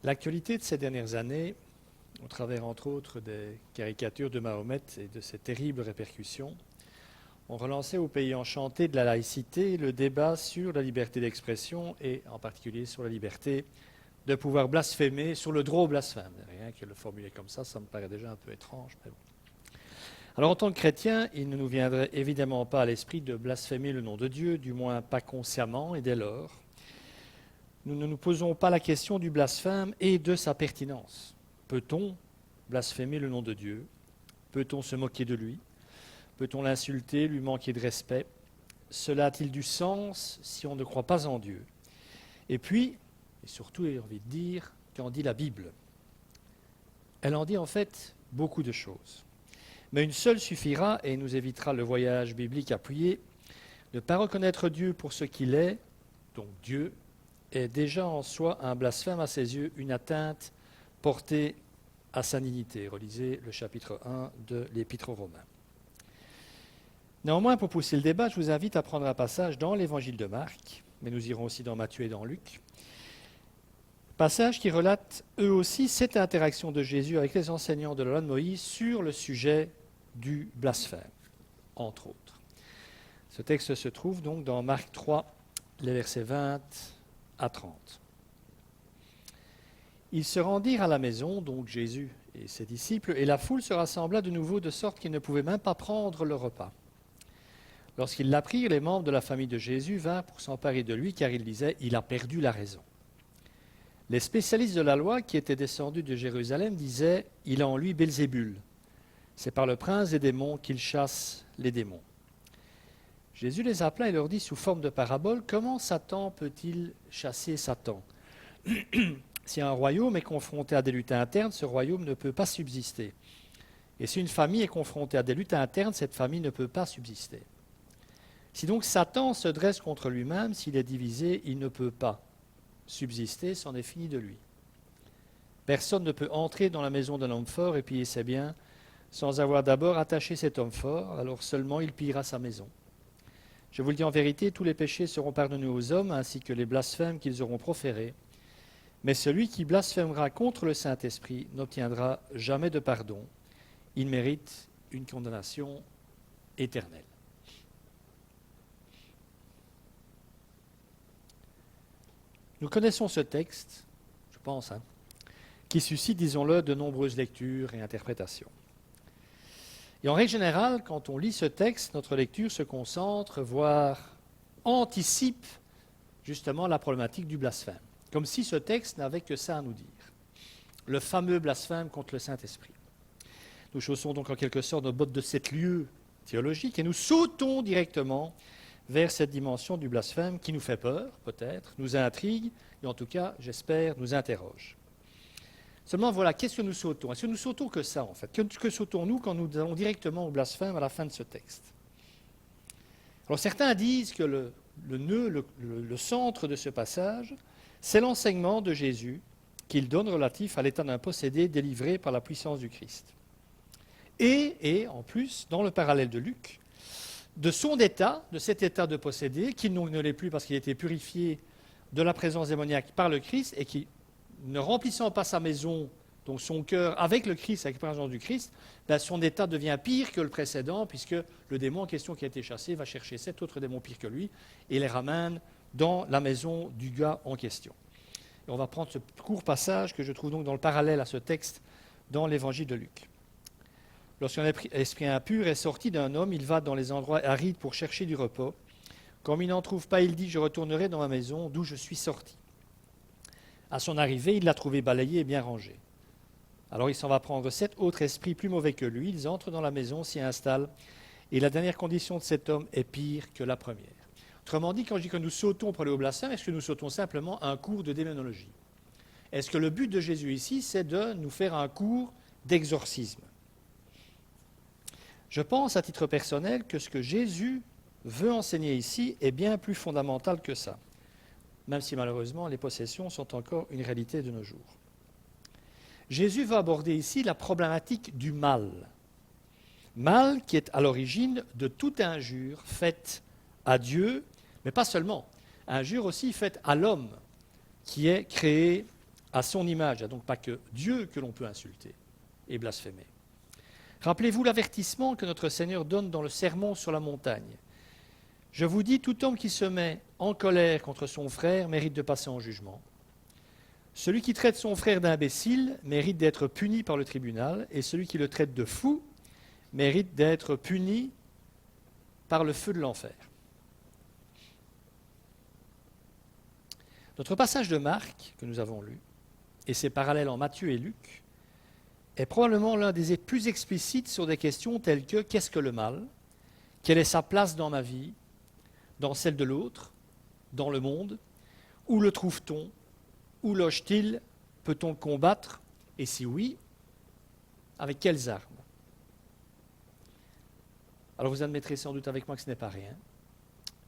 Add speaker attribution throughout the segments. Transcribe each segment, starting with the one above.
Speaker 1: L'actualité de ces dernières années, au travers entre autres des caricatures de Mahomet et de ses terribles répercussions, ont relancé au pays enchanté de la laïcité le débat sur la liberté d'expression et en particulier sur la liberté de pouvoir blasphémer, sur le droit au blasphème. Rien que le formuler comme ça me paraît déjà un peu étrange. Mais bon. Alors en tant que chrétien, il ne nous viendrait évidemment pas à l'esprit de blasphémer le nom de Dieu, du moins pas consciemment, et dès lors, nous ne nous posons pas la question du blasphème et de sa pertinence. Peut-on blasphémer le nom de Dieu? Peut-on se moquer de lui? Peut-on l'insulter, lui manquer de respect? Cela a-t-il du sens si on ne croit pas en Dieu? Et puis, et surtout, j'ai envie de dire, qu'en dit la Bible? Elle en dit en fait beaucoup de choses. Mais une seule suffira et nous évitera le voyage biblique appuyé. Ne pas reconnaître Dieu pour ce qu'il est, donc Dieu, est déjà en soi un blasphème à ses yeux, une atteinte portée à sa dignité. Relisez le chapitre 1 de l'Épître aux Romains. Néanmoins, pour pousser le débat, je vous invite à prendre un passage dans l'Évangile de Marc, mais nous irons aussi dans Matthieu et dans Luc. Passage qui relate eux aussi cette interaction de Jésus avec les enseignants de la loi de Moïse sur le sujet du blasphème, entre autres. Ce texte se trouve donc dans Marc 3, les versets 20 à 30. Ils se rendirent à la maison, donc Jésus et ses disciples, et la foule se rassembla de nouveau de sorte qu'ils ne pouvaient même pas prendre le repas. Lorsqu'ils l'apprirent, les membres de la famille de Jésus vinrent pour s'emparer de lui, car ils disaient « Il a perdu la raison ». Les spécialistes de la loi qui étaient descendus de Jérusalem disaient « Il a en lui Belzébul ». C'est par le prince des démons qu'il chasse les démons. Jésus les appela et leur dit sous forme de parabole « Comment Satan peut-il chasser Satan ?» Si un royaume est confronté à des luttes internes, ce royaume ne peut pas subsister. Et si une famille est confrontée à des luttes internes, cette famille ne peut pas subsister. Si donc Satan se dresse contre lui-même, s'il est divisé, il ne peut pas subsister, c'en est fini de lui. Personne ne peut entrer dans la maison d'un homme fort et piller ses biens sans avoir d'abord attaché cet homme fort, alors seulement il pillera sa maison. Je vous le dis en vérité, tous les péchés seront pardonnés aux hommes, ainsi que les blasphèmes qu'ils auront proférés. Mais celui qui blasphémera contre le Saint-Esprit n'obtiendra jamais de pardon. Il mérite une condamnation éternelle. Nous connaissons ce texte, je pense, qui suscite, disons-le, de nombreuses lectures et interprétations. Et en règle générale, quand on lit ce texte, notre lecture se concentre, voire anticipe justement la problématique du blasphème. Comme si ce texte n'avait que ça à nous dire. Le fameux blasphème contre le Saint-Esprit. Nous chaussons donc en quelque sorte nos bottes de 7 lieues théologiques et nous sautons directement vers cette dimension du blasphème qui nous fait peur, peut-être, nous intrigue, et en tout cas, j'espère, nous interroge. Seulement, voilà, qu'est-ce que nous sautons? Est-ce que nous sautons que ça, en fait? Que sautons-nous quand nous allons directement au blasphème à la fin de ce texte? Alors, certains disent que le centre de ce passage, c'est l'enseignement de Jésus qu'il donne relatif à l'état d'un possédé délivré par la puissance du Christ. Et en plus, dans le parallèle de Luc, de son état, de cet état de possédé, qui ne l'est plus parce qu'il a été purifié de la présence démoniaque par le Christ et qui, ne remplissant pas sa maison, donc son cœur avec le Christ, avec la présence du Christ, ben son état devient pire que le précédent puisque le démon en question qui a été chassé va chercher 7 autres démons pires que lui et les ramène dans la maison du gars en question. Et on va prendre ce court passage que je trouve donc dans le parallèle à ce texte dans l'évangile de Luc. Lorsqu'un esprit impur est sorti d'un homme, il va dans les endroits arides pour chercher du repos. Comme il n'en trouve pas, il dit « Je retournerai dans ma maison d'où je suis sorti ». À son arrivée, il l'a trouvé balayée et bien rangée. Alors il s'en va prendre 7 autres esprits plus mauvais que lui. Ils entrent dans la maison, s'y installent. Et la dernière condition de cet homme est pire que la première. Autrement dit, quand je dis que nous sautons pour aller au blasphème, est-ce que nous sautons simplement un cours de démonologie? Est-ce que le but de Jésus ici, c'est de nous faire un cours d'exorcisme? Je pense à titre personnel que ce que Jésus veut enseigner ici est bien plus fondamental que ça, même si malheureusement les possessions sont encore une réalité de nos jours. Jésus va aborder ici la problématique du mal. Mal qui est à l'origine de toute injure faite à Dieu, mais pas seulement, injure aussi faite à l'homme qui est créé à son image. Il n'y a donc pas que Dieu que l'on peut insulter et blasphémer. Rappelez-vous l'avertissement que notre Seigneur donne dans le Sermon sur la montagne. Je vous dis, tout homme qui se met en colère contre son frère mérite de passer en jugement. Celui qui traite son frère d'imbécile mérite d'être puni par le tribunal, et celui qui le traite de fou mérite d'être puni par le feu de l'enfer. Notre passage de Marc, que nous avons lu, et ses parallèles en Matthieu et Luc, est probablement l'un des plus explicites sur des questions telles que qu'est-ce que le mal? Quelle est sa place dans ma vie, dans celle de l'autre, dans le monde? Où le trouve-t-on? Où loge-t-il? Peut-on le combattre? Et si oui, avec quelles armes? Alors vous admettrez sans doute avec moi que ce n'est pas rien,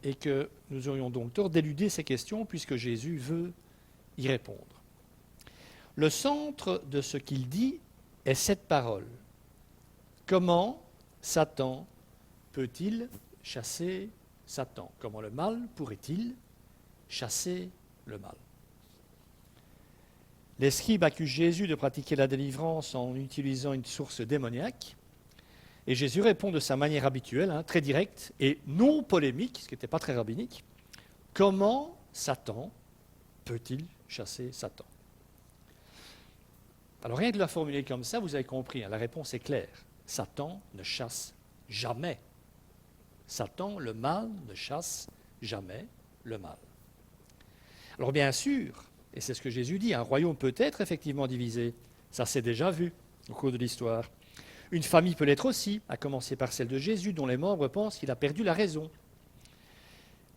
Speaker 1: et que nous aurions donc tort d'éluder ces questions puisque Jésus veut y répondre. Le centre de ce qu'il dit est cette parole. Comment Satan peut-il chasser Satan? Comment le mal pourrait-il chasser le mal? Les scribes accusent Jésus de pratiquer la délivrance en utilisant une source démoniaque. Et Jésus répond de sa manière habituelle, très directe et non polémique, ce qui n'était pas très rabbinique. Comment Satan peut-il chasser Satan? Alors rien que de la formuler comme ça, vous avez compris, la réponse est claire. Satan ne chasse jamais. Satan, le mal, ne chasse jamais le mal. Alors bien sûr, et c'est ce que Jésus dit, un royaume peut être effectivement divisé. Ça s'est déjà vu au cours de l'histoire. Une famille peut l'être aussi, à commencer par celle de Jésus, dont les membres pensent qu'il a perdu la raison.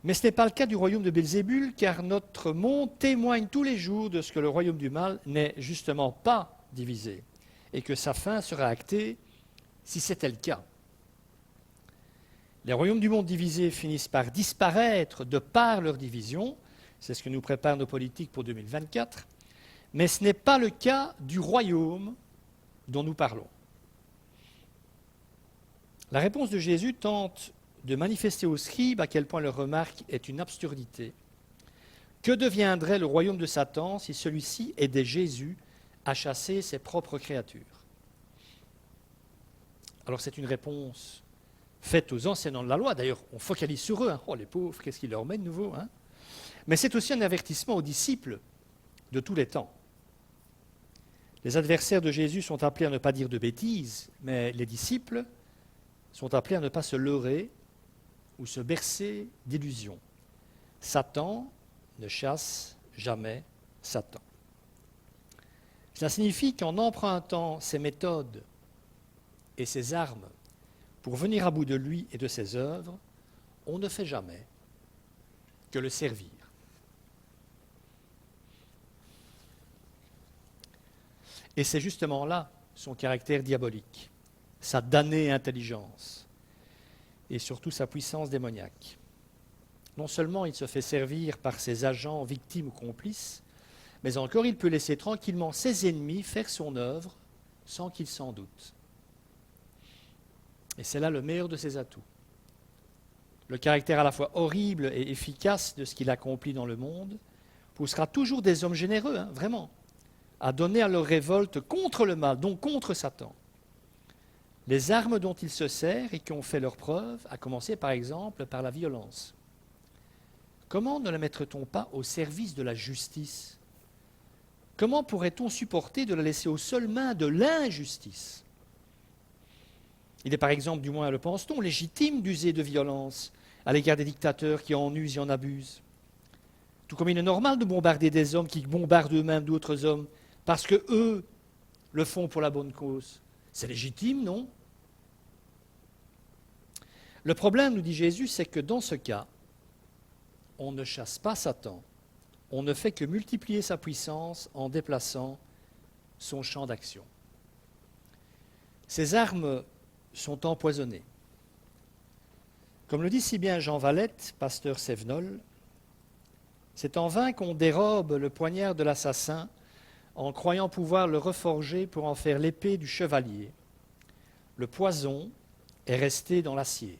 Speaker 1: Mais ce n'est pas le cas du royaume de Belzébul, car notre monde témoigne tous les jours de ce que le royaume du mal n'est justement pas divisé, et que sa fin sera actée si c'était le cas. Les royaumes du monde divisés finissent par disparaître de par leur division, c'est ce que nous préparent nos politiques pour 2024, mais ce n'est pas le cas du royaume dont nous parlons. La réponse de Jésus tente de manifester aux scribes à quel point leur remarque est une absurdité. Que deviendrait le royaume de Satan si celui-ci aidait Jésus à chasser ses propres créatures? Alors c'est une réponse faite aux enseignants de la loi. D'ailleurs, on focalise sur eux. Oh les pauvres, qu'est-ce qu'il leur met de nouveau, Mais c'est aussi un avertissement aux disciples de tous les temps. Les adversaires de Jésus sont appelés à ne pas dire de bêtises, mais les disciples sont appelés à ne pas se leurrer ou se bercer d'illusions. Satan ne chasse jamais Satan. Cela signifie qu'en empruntant ses méthodes et ses armes pour venir à bout de lui et de ses œuvres, on ne fait jamais que le servir. Et c'est justement là son caractère diabolique, sa damnée intelligence et surtout sa puissance démoniaque. Non seulement il se fait servir par ses agents, victimes ou complices, mais encore il peut laisser tranquillement ses ennemis faire son œuvre sans qu'ils s'en doutent. Et c'est là le meilleur de ses atouts. Le caractère à la fois horrible et efficace de ce qu'il accomplit dans le monde poussera toujours des hommes généreux, vraiment, à donner à leur révolte contre le mal, donc contre Satan, les armes dont il se sert et qui ont fait leur preuve, à commencer par exemple par la violence. Comment ne la mettrait-on pas au service de la justice? Comment pourrait-on supporter de la laisser aux seules mains de l'injustice? Il est par exemple, du moins le pense-t-on, légitime d'user de violence à l'égard des dictateurs qui en usent et en abusent. Tout comme il est normal de bombarder des hommes qui bombardent eux-mêmes d'autres hommes parce qu'eux le font pour la bonne cause. C'est légitime, non? Le problème, nous dit Jésus, c'est que dans ce cas, on ne chasse pas Satan, on ne fait que multiplier sa puissance en déplaçant son champ d'action. Ses armes sont empoisonnées. Comme le dit si bien Jean Valette, pasteur Sévenol, c'est en vain qu'on dérobe le poignard de l'assassin en croyant pouvoir le reforger pour en faire l'épée du chevalier. Le poison est resté dans l'acier.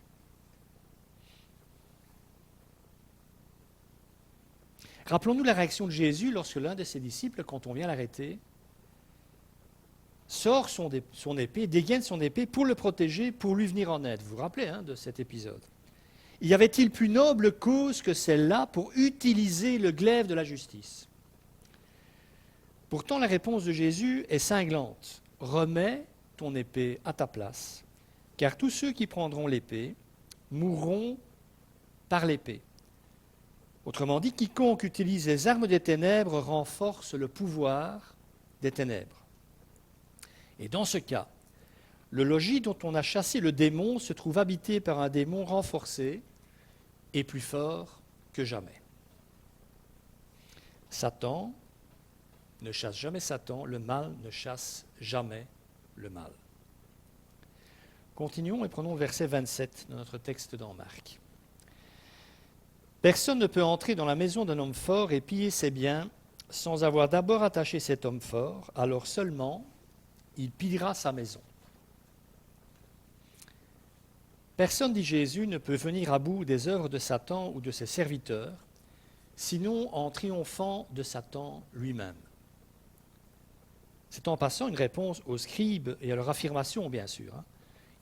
Speaker 1: Rappelons-nous la réaction de Jésus lorsque l'un de ses disciples, quand on vient l'arrêter, sort son épée, dégaine son épée pour le protéger, pour lui venir en aide. Vous vous rappelez de cet épisode? Y avait-il plus noble cause que celle-là pour utiliser le glaive de la justice? Pourtant, la réponse de Jésus est cinglante. Remets ton épée à ta place, car tous ceux qui prendront l'épée mourront par l'épée. Autrement dit, quiconque utilise les armes des ténèbres renforce le pouvoir des ténèbres. Et dans ce cas, le logis dont on a chassé le démon se trouve habité par un démon renforcé et plus fort que jamais. Satan ne chasse jamais Satan, le mal ne chasse jamais le mal. Continuons et prenons le verset 27 de notre texte dans Marc. Personne ne peut entrer dans la maison d'un homme fort et piller ses biens sans avoir d'abord attaché cet homme fort, alors seulement il pillera sa maison. Personne, dit Jésus, ne peut venir à bout des œuvres de Satan ou de ses serviteurs, sinon en triomphant de Satan lui-même. C'est en passant une réponse aux scribes et à leur affirmation, bien sûr.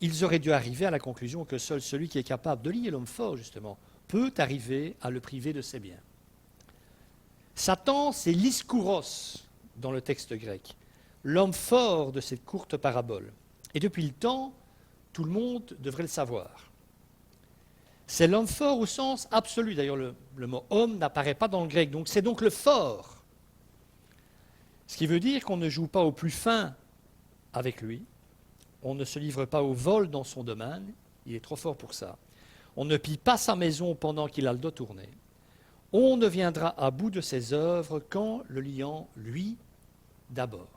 Speaker 1: Ils auraient dû arriver à la conclusion que seul celui qui est capable de lier l'homme fort, justement, peut arriver à le priver de ses biens. Satan, c'est l'iskouros dans le texte grec, l'homme fort de cette courte parabole. Et depuis le temps, tout le monde devrait le savoir. C'est l'homme fort au sens absolu. D'ailleurs, le mot homme n'apparaît pas dans le grec, donc c'est donc le fort. Ce qui veut dire qu'on ne joue pas au plus fin avec lui, on ne se livre pas au vol dans son domaine, il est trop fort pour ça. On ne pille pas sa maison pendant qu'il a le dos tourné. On ne viendra à bout de ses œuvres qu'en le liant, lui, d'abord.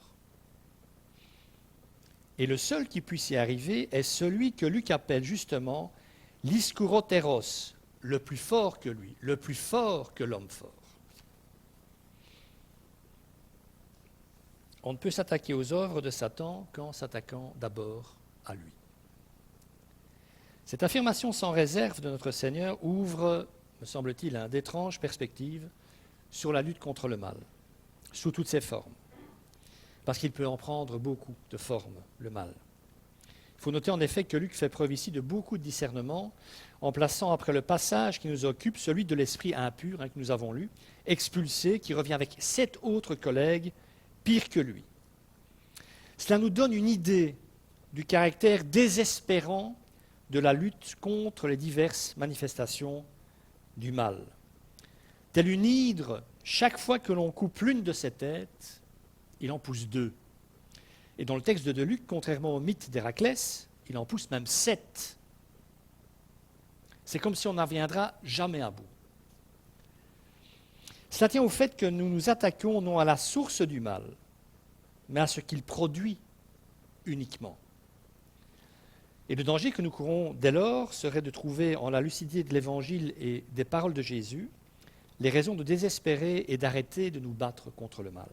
Speaker 1: Et le seul qui puisse y arriver est celui que Luc appelle justement l'iskourotéros, le plus fort que lui, le plus fort que l'homme fort. On ne peut s'attaquer aux œuvres de Satan qu'en s'attaquant d'abord à lui. Cette affirmation sans réserve de notre Seigneur ouvre, me semble-t-il, d'étranges perspectives sur la lutte contre le mal, sous toutes ses formes, parce qu'il peut en prendre beaucoup de formes, le mal. Il faut noter en effet que Luc fait preuve ici de beaucoup de discernement, en plaçant après le passage qui nous occupe celui de l'esprit impur, que nous avons lu, expulsé, qui revient avec 7 autres collègues, pire que lui. Cela nous donne une idée du caractère désespérant de la lutte contre les diverses manifestations du mal. Telle une hydre, chaque fois que l'on coupe l'une de ses têtes, il en pousse 2. Et dans le texte de Luc, contrairement au mythe d'Héraclès, il en pousse même 7. C'est comme si on n'en viendra jamais à bout. Cela tient au fait que nous nous attaquons non à la source du mal, mais à ce qu'il produit uniquement. Et le danger que nous courons dès lors serait de trouver en la lucidité de l'Évangile et des paroles de Jésus les raisons de désespérer et d'arrêter de nous battre contre le mal.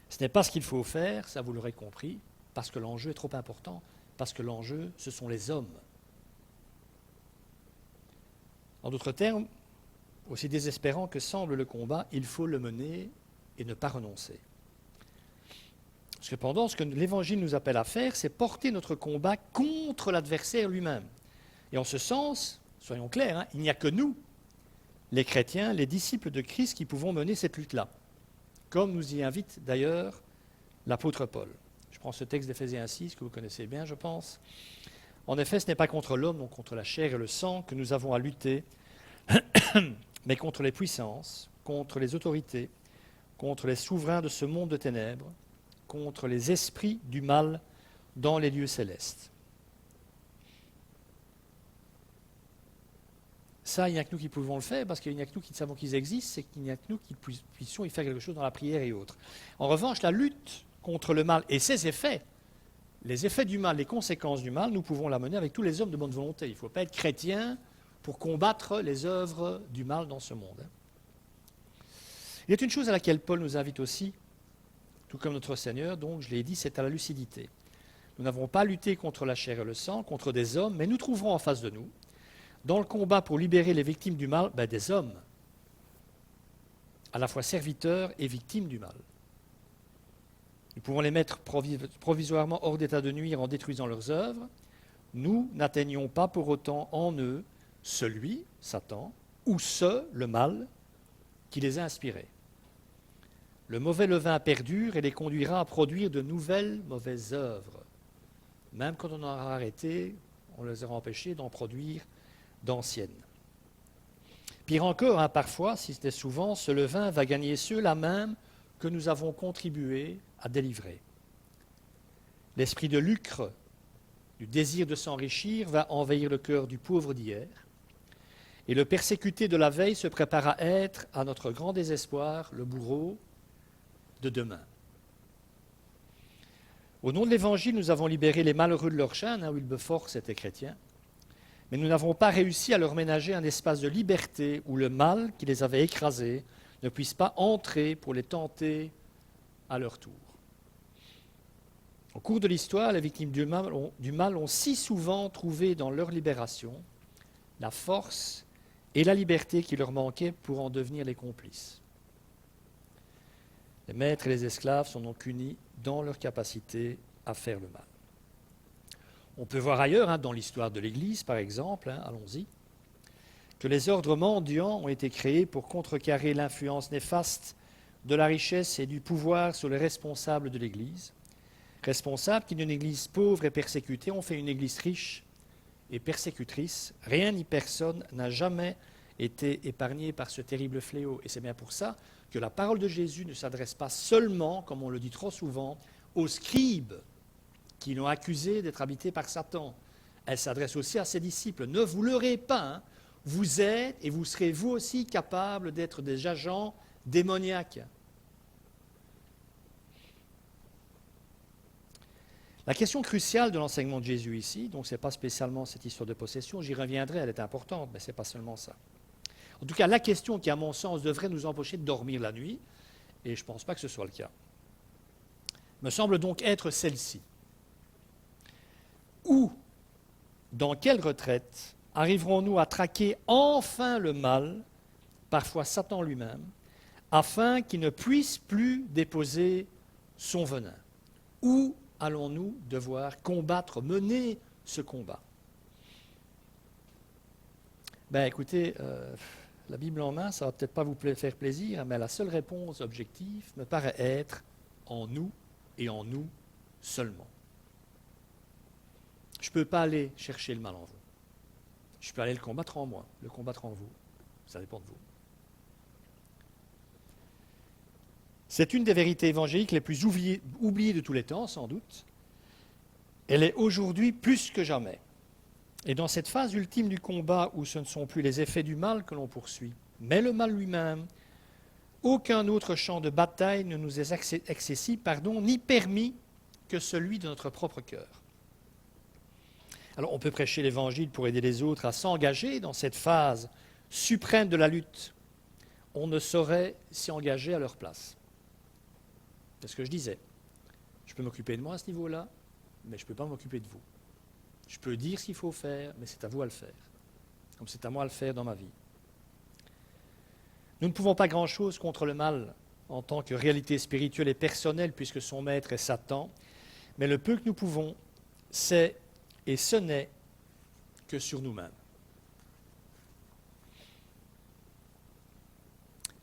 Speaker 1: Ce n'est pas ce qu'il faut faire, ça vous l'aurez compris, parce que l'enjeu est trop important, parce que l'enjeu, ce sont les hommes. En d'autres termes, aussi désespérant que semble le combat, il faut le mener et ne pas renoncer. Cependant, ce que l'Évangile nous appelle à faire, c'est porter notre combat contre l'adversaire lui-même. Et en ce sens, soyons clairs, il n'y a que nous, les chrétiens, les disciples de Christ, qui pouvons mener cette lutte-là, comme nous y invite d'ailleurs l'apôtre Paul. Je prends ce texte d'Éphésiens 6, que vous connaissez bien, je pense. En effet, ce n'est pas contre l'homme, donc contre la chair et le sang, que nous avons à lutter, mais contre les puissances, contre les autorités, contre les souverains de ce monde de ténèbres, contre les esprits du mal dans les lieux célestes. Ça, il n'y a que nous qui pouvons le faire, parce qu'il n'y a que nous qui savons qu'ils existent, et qu'il n'y a que nous qui puissions y faire quelque chose dans la prière et autres. En revanche, la lutte contre le mal et ses effets, les effets du mal, les conséquences du mal, nous pouvons la mener avec tous les hommes de bonne volonté. Il ne faut pas être chrétien pour combattre les œuvres du mal dans ce monde. Il y a une chose à laquelle Paul nous invite aussi, tout comme notre Seigneur, donc je l'ai dit, c'est à la lucidité. Nous n'avons pas lutté contre la chair et le sang, contre des hommes, mais nous trouverons en face de nous, dans le combat pour libérer les victimes du mal, des hommes. à la fois serviteurs et victimes du mal. Nous pouvons les mettre provisoirement hors d'état de nuire en détruisant leurs œuvres. Nous n'atteignons pas pour autant en eux celui, Satan, ou ce, le mal, qui les a inspirés. Le mauvais levain perdure et les conduira à produire de nouvelles mauvaises œuvres. Même quand on aura arrêté, on les aura empêchés d'en produire d'anciennes. Pire encore, parfois, si c'était souvent, ce levain va gagner ceux-là même que nous avons contribué à délivrer. L'esprit de lucre, du désir de s'enrichir, va envahir le cœur du pauvre d'hier, et le persécuté de la veille se prépare à être, à notre grand désespoir, le bourreau de demain. Au nom de l'Évangile, nous avons libéré les malheureux de leur chaîne, Wilberforce était chrétien, mais nous n'avons pas réussi à leur ménager un espace de liberté où le mal qui les avait écrasés ne puisse pas entrer pour les tenter à leur tour. Au cours de l'histoire, les victimes du mal ont si souvent trouvé dans leur libération la force et la liberté qui leur manquaient pour en devenir les complices. Les maîtres et les esclaves sont donc unis dans leur capacité à faire le mal. On peut voir ailleurs, dans l'histoire de l'Église par exemple, allons-y, que les ordres mendiants ont été créés pour contrecarrer l'influence néfaste de la richesse et du pouvoir sur les responsables de l'Église. Responsables qui, d'une Église pauvre et persécutée, ont fait une Église riche et persécutrice. Rien ni personne n'a jamais été épargné par ce terrible fléau. Et c'est bien pour ça que la parole de Jésus ne s'adresse pas seulement, comme on le dit trop souvent, aux scribes qui l'ont accusé d'être habité par Satan. Elle s'adresse aussi à ses disciples. Ne vous leurrez pas, vous êtes et vous serez vous aussi capables d'être des agents démoniaques. La question cruciale de l'enseignement de Jésus ici, donc ce n'est pas spécialement cette histoire de possession, j'y reviendrai, elle est importante, mais ce n'est pas seulement ça. En tout cas, la question qui, à mon sens, devrait nous empêcher de dormir la nuit, et je ne pense pas que ce soit le cas, me semble donc être celle-ci. Où, dans quelle retraite, arriverons-nous à traquer enfin le mal, parfois Satan lui-même, afin qu'il ne puisse plus déposer son venin? Où allons-nous devoir combattre, mener ce combat? Écoutez, la Bible en main, ça ne va peut-être pas vous faire plaisir, mais la seule réponse objective me paraît être en nous et en nous seulement. Je ne peux pas aller chercher le mal en vous. Je peux aller le combattre en moi, le combattre en vous. Ça dépend de vous. C'est une des vérités évangéliques les plus oubliées de tous les temps, sans doute. Elle est aujourd'hui plus que jamais. Et dans cette phase ultime du combat où ce ne sont plus les effets du mal que l'on poursuit, mais le mal lui-même, aucun autre champ de bataille ne nous est accessible, ni permis que celui de notre propre cœur. Alors on peut prêcher l'Évangile pour aider les autres à s'engager dans cette phase suprême de la lutte. On ne saurait s'y engager à leur place. C'est ce que je disais. Je peux m'occuper de moi à ce niveau-là, mais je ne peux pas m'occuper de vous. Je peux dire ce qu'il faut faire, mais c'est à vous à le faire. Comme c'est à moi à le faire dans ma vie. Nous ne pouvons pas grand-chose contre le mal en tant que réalité spirituelle et personnelle, puisque son maître est Satan, mais le peu que nous pouvons, c'est et ce n'est que sur nous-mêmes.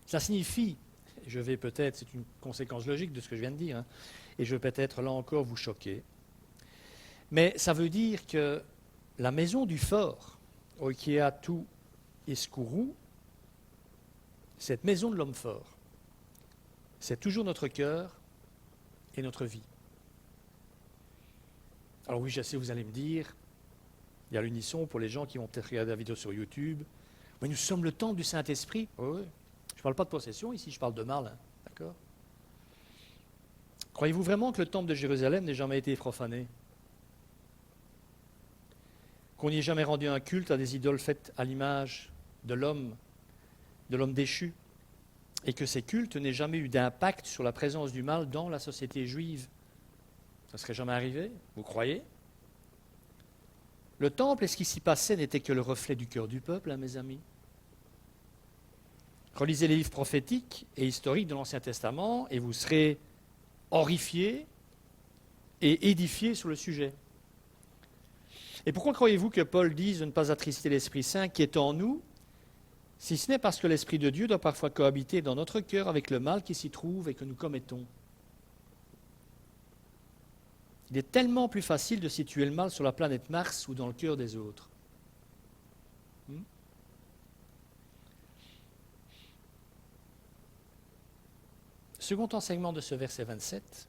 Speaker 1: Ça signifie, c'est une conséquence logique de ce que je viens de dire, et je vais peut-être là encore vous choquer, mais ça veut dire que la maison du fort, Oikeatu Iskuru, cette maison de l'homme fort, c'est toujours notre cœur et notre vie. Alors oui, je sais, vous allez me dire, il y a l'unisson pour les gens qui vont peut-être regarder la vidéo sur YouTube, mais nous sommes le temple du Saint-Esprit. Oui. Je ne parle pas de possession ici, je parle de mal, d'accord? Croyez-vous vraiment que le temple de Jérusalem n'ait jamais été profané? Qu'on n'y ait jamais rendu un culte à des idoles faites à l'image de l'homme déchu, et que ces cultes n'aient jamais eu d'impact sur la présence du mal dans la société juive? Ça ne serait jamais arrivé, vous croyez? Le temple et ce qui s'y passait n'était que le reflet du cœur du peuple, mes amis. Relisez les livres prophétiques et historiques de l'Ancien Testament et vous serez horrifiés et édifiés sur le sujet. Et pourquoi croyez-vous que Paul dise de ne pas attrister l'Esprit Saint qui est en nous, si ce n'est parce que l'Esprit de Dieu doit parfois cohabiter dans notre cœur avec le mal qui s'y trouve et que nous commettons? Il est tellement plus facile de situer le mal sur la planète Mars ou dans le cœur des autres. Second enseignement de ce verset 27,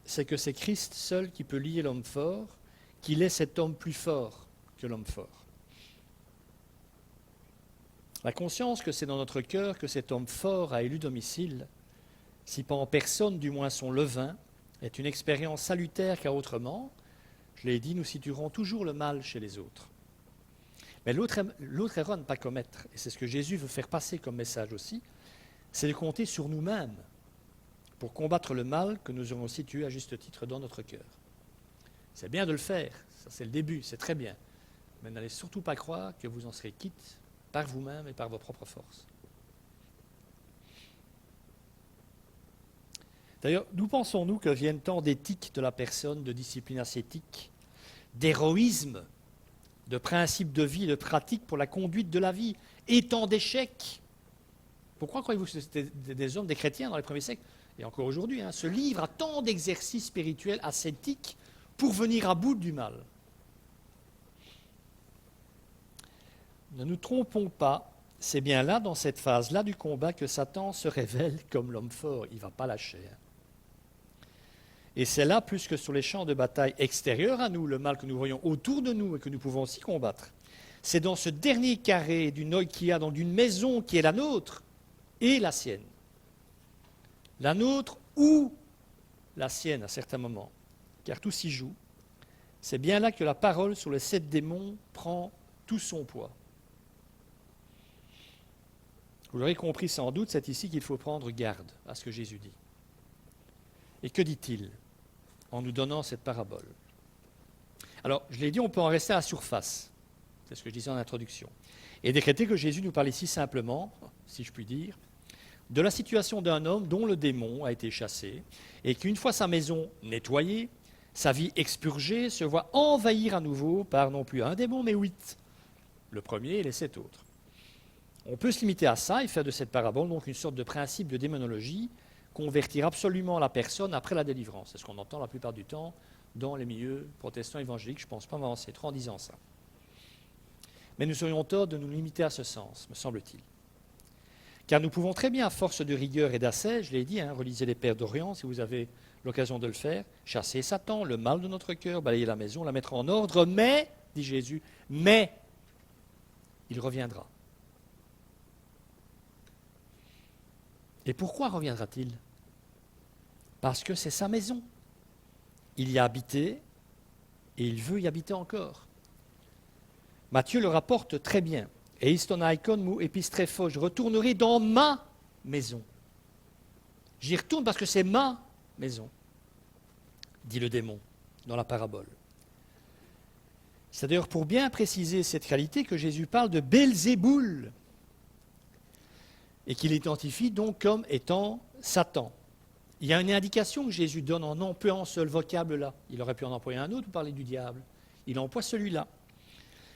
Speaker 1: c'est que c'est Christ seul qui peut lier l'homme fort, qu'il est cet homme plus fort que l'homme fort. La conscience que c'est dans notre cœur que cet homme fort a élu domicile, si pas en personne du moins son levain, est une expérience salutaire car autrement, je l'ai dit, nous situerons toujours le mal chez les autres. Mais l'autre erreur à ne pas commettre, et c'est ce que Jésus veut faire passer comme message aussi, c'est de compter sur nous-mêmes pour combattre le mal que nous aurons situé à juste titre dans notre cœur. C'est bien de le faire, ça c'est le début, c'est très bien. Mais n'allez surtout pas croire que vous en serez quitte par vous-même et par vos propres forces. D'ailleurs, d'où pensons-nous que viennent tant d'éthique de la personne, de discipline ascétique, d'héroïsme, de principes de vie, de pratiques pour la conduite de la vie, et tant d'échecs? Pourquoi croyez-vous que c'était des hommes, des chrétiens dans les premiers siècles, et encore aujourd'hui, se livrent à tant d'exercices spirituels ascétiques pour venir à bout du mal? Ne nous trompons pas, c'est bien là, dans cette phase-là du combat, que Satan se révèle comme l'homme fort. Il ne va pas lâcher. Et c'est là, plus que sur les champs de bataille extérieurs à nous, le mal que nous voyons autour de nous et que nous pouvons aussi combattre. C'est dans ce dernier carré du Noikia, dans une maison qui est la nôtre et la sienne. La nôtre ou la sienne à certains moments, car tout s'y joue. C'est bien là que la parole sur les 7 démons prend tout son poids. Vous l'aurez compris sans doute, c'est ici qu'il faut prendre garde à ce que Jésus dit. Et que dit-il en nous donnant cette parabole? Alors, je l'ai dit, on peut en rester à la surface. C'est ce que je disais en introduction. Et décréter que Jésus nous parle ici simplement, si je puis dire, de la situation d'un homme dont le démon a été chassé et qu'une fois sa maison nettoyée, sa vie expurgée, se voit envahir à nouveau par non plus un démon, mais 8. Le premier et les 7 autres. On peut se limiter à ça et faire de cette parabole donc une sorte de principe de démonologie, convertir absolument la personne après la délivrance. C'est ce qu'on entend la plupart du temps dans les milieux protestants évangéliques. Je ne pense pas m'avancer trop en disant ça. Mais nous serions tort de nous limiter à ce sens, me semble-t-il. Car nous pouvons très bien, à force de rigueur et d'assai, je l'ai dit, relisez les Pères d'Orient si vous avez l'occasion de le faire, chasser Satan, le mal de notre cœur, balayer la maison, la mettre en ordre, mais, dit Jésus, mais il reviendra. Et pourquoi reviendra-t-il? Parce que c'est sa maison. Il y a habité et il veut y habiter encore. Matthieu le rapporte très bien. Et istonaikon mou epistrepho, je retournerai dans ma maison. J'y retourne parce que c'est ma maison, dit le démon dans la parabole. C'est d'ailleurs pour bien préciser cette qualité que Jésus parle de Belzéboul et qu'il l'identifie donc comme étant Satan. Il y a une indication que Jésus donne en employant ce vocable-là. Il aurait pu en employer un autre pour parler du diable. Il emploie celui-là.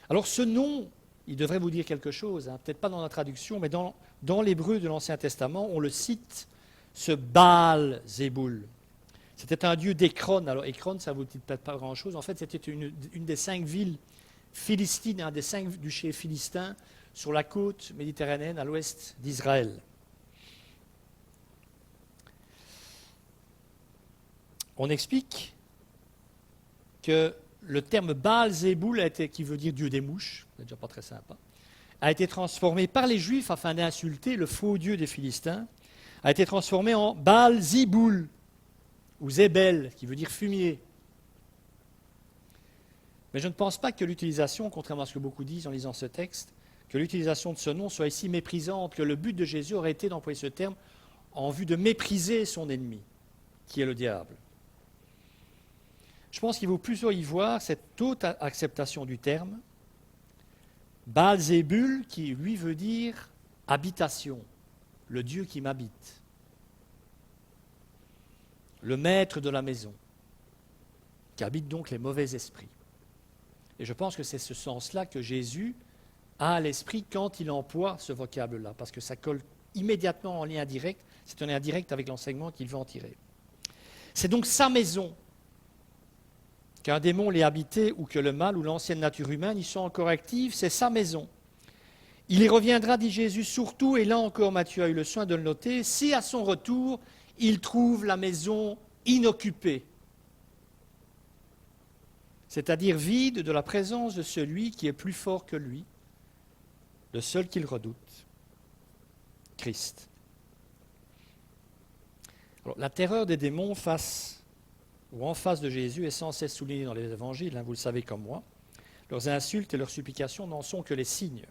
Speaker 1: Alors ce nom, il devrait vous dire quelque chose, peut-être pas dans la traduction, mais dans l'hébreu de l'Ancien Testament, on le cite, ce Baal-Zéboul. C'était un dieu d'Écron. Alors Écron, ça ne vous dit peut-être pas grand-chose. En fait, c'était une des 5 villes philistines, un des 5 duchés philistins sur la côte méditerranéenne à l'ouest d'Israël. On explique que le terme Baal-Zéboul, qui veut dire Dieu des mouches, c'est déjà pas très sympa, a été transformé par les Juifs afin d'insulter le faux Dieu des Philistins, a été transformé en Baal-Ziboul, ou Zébel, qui veut dire fumier. Mais je ne pense pas que l'utilisation, contrairement à ce que beaucoup disent en lisant ce texte, que l'utilisation de ce nom soit ici méprisante, que le but de Jésus aurait été d'employer ce terme en vue de mépriser son ennemi, qui est le diable. Je pense qu'il vaut plutôt y voir cette haute acceptation du terme, Baal-Zébul, qui lui veut dire habitation, le Dieu qui m'habite, le maître de la maison, qui habite donc les mauvais esprits. Et je pense que c'est ce sens-là que Jésus a à l'esprit quand il emploie ce vocable-là, parce que ça colle immédiatement en lien direct, c'est un lien direct avec l'enseignement qu'il veut en tirer. C'est donc sa maison qu'un démon l'ait habité ou que le mal ou l'ancienne nature humaine y sont encore actives, c'est sa maison. Il y reviendra, dit Jésus, surtout, et là encore Matthieu a eu le soin de le noter, si à son retour, il trouve la maison inoccupée, c'est-à-dire vide de la présence de celui qui est plus fort que lui, le seul qu'il redoute, Christ. Alors, la terreur des démons en face de Jésus est sans cesse soulignée dans les évangiles, vous le savez comme moi. Leurs insultes et leurs supplications n'en sont que les signes.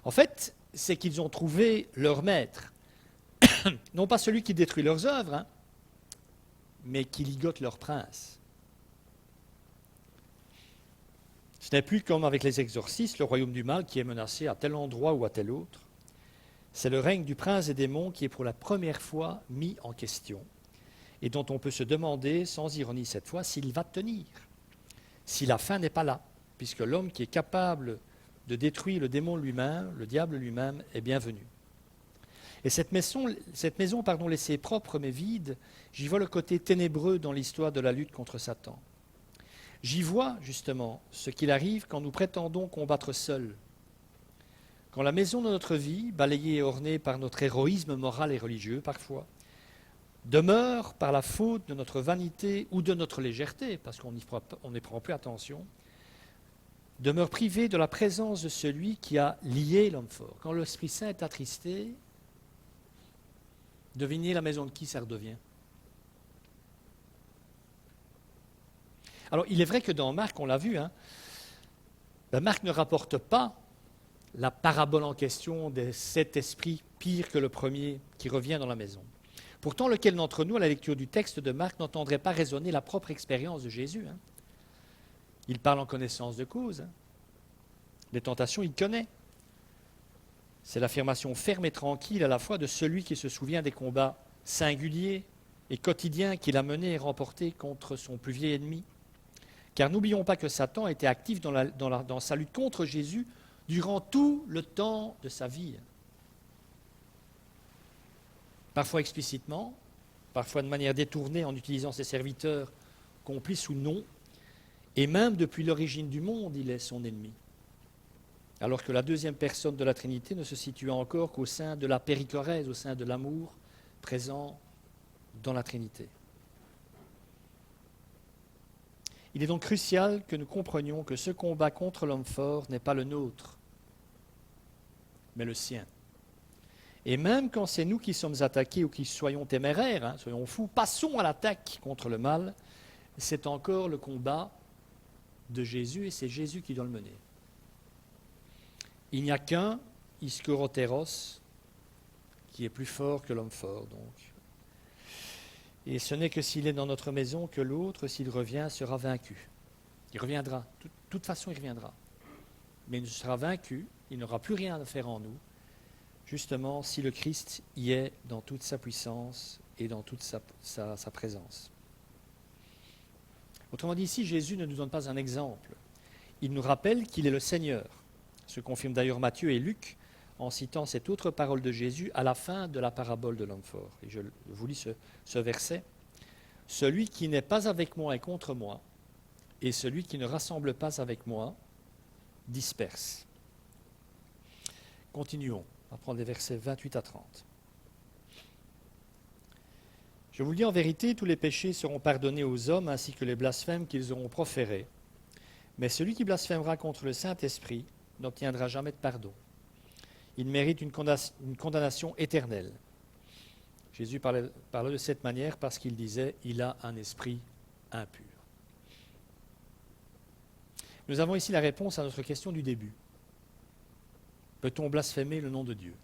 Speaker 1: En fait, c'est qu'ils ont trouvé leur maître, non pas celui qui détruit leurs œuvres, mais qui ligote leur prince. Ce n'est plus comme avec les exorcistes, le royaume du mal qui est menacé à tel endroit ou à tel autre. C'est le règne du prince des démons qui est pour la première fois mis en question et dont on peut se demander, sans ironie cette fois, s'il va tenir, si la fin n'est pas là, puisque l'homme qui est capable de détruire le démon lui-même, le diable lui-même, est bienvenu. Et cette maison laissée propre mais vide, j'y vois le côté ténébreux dans l'histoire de la lutte contre Satan. J'y vois justement ce qu'il arrive quand nous prétendons combattre seuls. Quand la maison de notre vie, balayée et ornée par notre héroïsme moral et religieux parfois, demeure par la faute de notre vanité ou de notre légèreté, parce qu'on n'y prend plus attention, demeure privée de la présence de celui qui a lié l'homme fort. Quand l'Esprit Saint est attristé, devinez la maison de qui ça redevient. Alors, il est vrai que dans Marc, on l'a vu, Marc ne rapporte pas la parabole en question des 7 esprits pires que le premier qui revient dans la maison. Pourtant, lequel d'entre nous, à la lecture du texte de Marc, n'entendrait pas résonner la propre expérience de Jésus Il parle en connaissance de cause. Les tentations, il connaît. C'est l'affirmation ferme et tranquille à la fois de celui qui se souvient des combats singuliers et quotidiens qu'il a menés et remportés contre son plus vieil ennemi. Car n'oublions pas que Satan était actif dans sa lutte contre Jésus durant tout le temps de sa vie. Parfois explicitement, parfois de manière détournée en utilisant ses serviteurs complices ou non, et même depuis l'origine du monde, il est son ennemi. Alors que la deuxième personne de la Trinité ne se situe encore qu'au sein de la périchorèse, au sein de l'amour présent dans la Trinité. Il est donc crucial que nous comprenions que ce combat contre l'homme fort n'est pas le nôtre, mais le sien. Et même quand c'est nous qui sommes attaqués ou qui soyons téméraires, soyons fous, passons à l'attaque contre le mal, c'est encore le combat de Jésus et c'est Jésus qui doit le mener. Il n'y a qu'un ischorotéros qui est plus fort que l'homme fort, donc. Et ce n'est que s'il est dans notre maison que l'autre, s'il revient, sera vaincu. Il reviendra, de toute façon il reviendra. Mais il sera vaincu, il n'aura plus rien à faire en nous, justement si le Christ y est dans toute sa puissance et dans toute sa présence. Autrement dit, ici, Jésus ne nous donne pas un exemple. Il nous rappelle qu'il est le Seigneur. Ce confirme d'ailleurs Matthieu et Luc en citant cette autre parole de Jésus à la fin de la parabole de l'homme fort. Et je vous lis ce verset. « Celui qui n'est pas avec moi est contre moi, et celui qui ne rassemble pas avec moi disperse. » Continuons. On va prendre les versets 28 à 30. « Je vous le dis en vérité, tous les péchés seront pardonnés aux hommes ainsi que les blasphèmes qu'ils auront proférés. Mais celui qui blasphémera contre le Saint-Esprit n'obtiendra jamais de pardon. Il mérite une condamnation éternelle. » Jésus parlait de cette manière parce qu'il disait « il a un esprit impur ». Nous avons ici la réponse à notre question du début. Peut-on blasphémer le nom de Dieu ?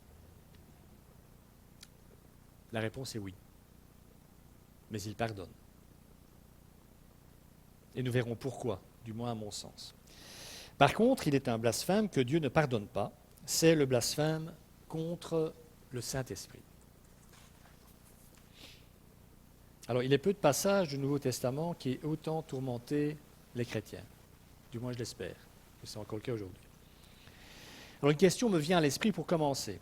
Speaker 1: La réponse est oui. Mais il pardonne. Et nous verrons pourquoi, du moins à mon sens. Par contre, il est un blasphème que Dieu ne pardonne pas. C'est le blasphème contre le Saint-Esprit. Alors, il est peu de passages du Nouveau Testament qui aient autant tourmenté les chrétiens. Du moins, je l'espère, que c'est encore le cas aujourd'hui. Alors, une question me vient à l'esprit pour commencer.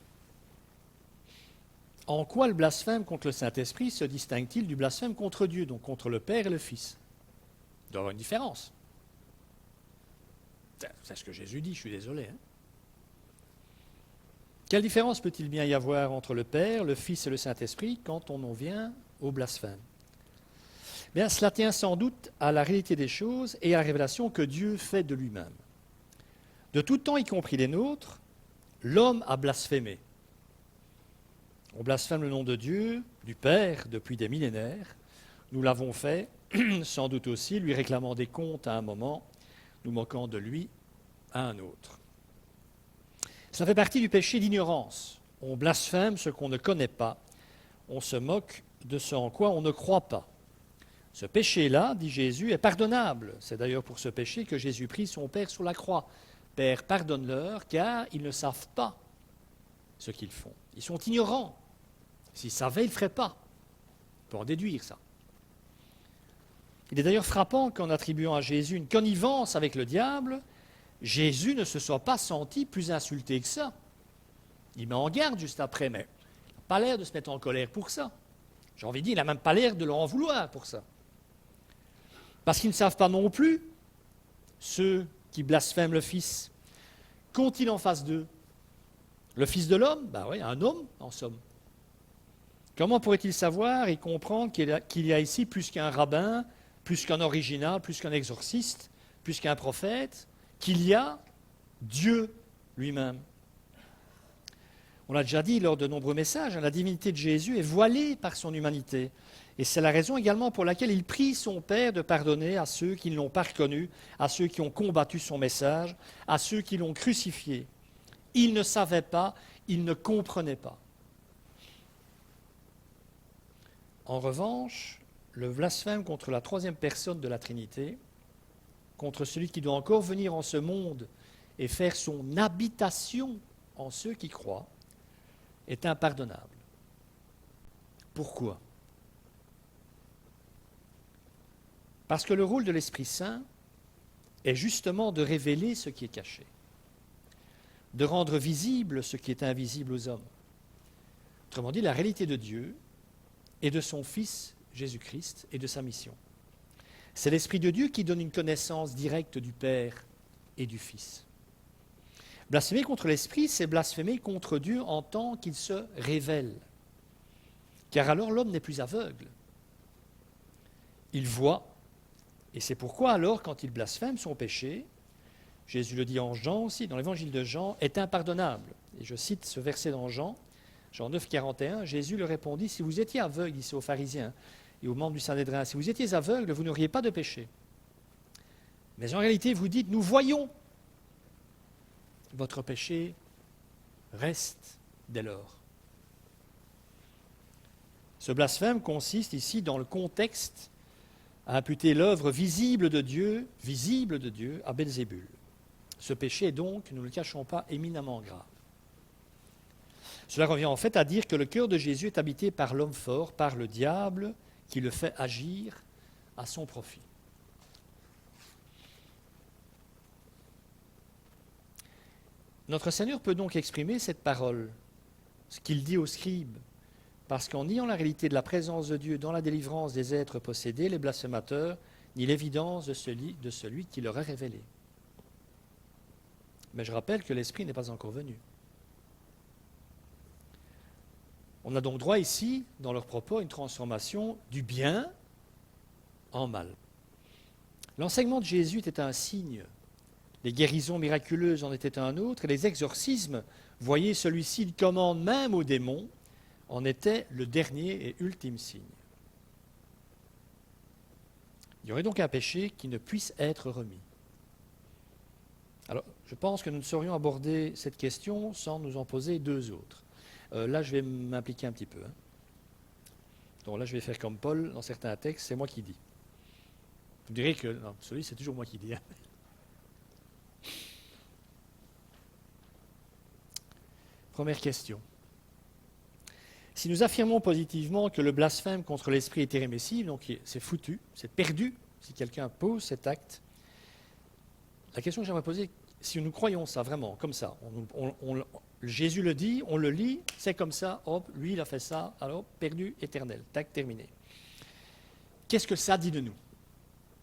Speaker 1: En quoi le blasphème contre le Saint-Esprit se distingue-t-il du blasphème contre Dieu, donc contre le Père et le Fils? Il doit y avoir une différence. C'est ce que Jésus dit, je suis désolé. Quelle différence peut-il bien y avoir entre le Père, le Fils et le Saint-Esprit quand on en vient au blasphème? Bien, cela tient sans doute à la réalité des choses et à la révélation que Dieu fait de lui-même. De tout temps, y compris les nôtres, l'homme a blasphémé. On blasphème le nom de Dieu, du Père, depuis des millénaires. Nous l'avons fait, sans doute aussi, lui réclamant des comptes à un moment, nous moquant de lui à un autre. Cela fait partie du péché d'ignorance. On blasphème ce qu'on ne connaît pas. On se moque de ce en quoi on ne croit pas. Ce péché-là, dit Jésus, est pardonnable. C'est d'ailleurs pour ce péché que Jésus prie son Père sur la croix. Père, pardonne-leur, car ils ne savent pas ce qu'ils font. Ils sont ignorants. S'ils savaient, ils ne le feraient pas. On peut en déduire ça. Il est d'ailleurs frappant qu'en attribuant à Jésus une connivence avec le diable, Jésus ne se soit pas senti plus insulté que ça. Il met en garde juste après, mais il n'a pas l'air de se mettre en colère pour ça. J'ai envie de dire, il n'a même pas l'air de leur en vouloir pour ça. Parce qu'ils ne savent pas non plus, ceux qui blasphèment le Fils, qu'ont-ils en face d'eux? Le Fils de l'homme? Ben oui, un homme, en somme. Comment pourrait-il savoir et comprendre qu'il y a ici plus qu'un rabbin, plus qu'un original, plus qu'un exorciste, plus qu'un prophète, qu'il y a Dieu lui-même? On l'a déjà dit lors de nombreux messages, la divinité de Jésus est voilée par son humanité. Et c'est la raison également pour laquelle il prie son Père de pardonner à ceux qui ne l'ont pas reconnu, à ceux qui ont combattu son message, à ceux qui l'ont crucifié. Il ne savait pas, il ne comprenait pas. En revanche, le blasphème contre la troisième personne de la Trinité, contre celui qui doit encore venir en ce monde et faire son habitation en ceux qui croient, est impardonnable. Pourquoi? Parce que le rôle de l'Esprit Saint est justement de révéler ce qui est caché, de rendre visible ce qui est invisible aux hommes. Autrement dit, la réalité de Dieu et de son Fils Jésus-Christ et de sa mission. C'est l'Esprit de Dieu qui donne une connaissance directe du Père et du Fils. Blasphémer contre l'Esprit, c'est blasphémer contre Dieu en tant qu'il se révèle. Car alors l'homme n'est plus aveugle. Il voit. Et c'est pourquoi alors, quand il blasphème, son péché, Jésus le dit en Jean aussi, dans l'évangile de Jean, est impardonnable. Et je cite ce verset dans Jean 9, 41, Jésus leur répondit, si vous étiez aveugle, ici aux pharisiens et aux membres du Sanhédrin, si vous étiez aveugle, vous n'auriez pas de péché. Mais en réalité, vous dites, nous voyons. Votre péché reste dès lors. Ce blasphème consiste ici dans le contexte à imputer l'œuvre visible de Dieu à Belzébul. Ce péché est donc, nous ne le cachons pas, éminemment grave. Cela revient en fait à dire que le cœur de Jésus est habité par l'homme fort, par le diable, qui le fait agir à son profit. Notre Seigneur peut donc exprimer cette parole, ce qu'il dit aux scribes, parce qu'en niant la réalité de la présence de Dieu dans la délivrance des êtres possédés, les blasphémateurs nient l'évidence de celui qui leur est révélé. Mais je rappelle que l'Esprit n'est pas encore venu. On a donc droit ici, dans leurs propos, à une transformation du bien en mal. L'enseignement de Jésus était un signe. Les guérisons miraculeuses en étaient un autre, et les exorcismes, voyez celui-ci, il commande même aux démons, en était le dernier et ultime signe. Il y aurait donc un péché qui ne puisse être remis. Alors, je pense que nous ne saurions aborder cette question sans nous en poser deux autres. Là, je vais m'impliquer un petit peu. Donc là, je vais faire comme Paul, dans certains textes, c'est moi qui dis. Vous direz que, non, celui, c'est toujours moi qui dis. Première question. Si nous affirmons positivement que le blasphème contre l'esprit est irrémissible, donc c'est foutu, c'est perdu, si quelqu'un pose cet acte, la question que j'aimerais poser, si nous croyons ça vraiment, comme ça, Jésus le dit, on le lit, c'est comme ça, hop, lui il a fait ça, alors perdu, éternel, tac, terminé. Qu'est-ce que ça dit de nous?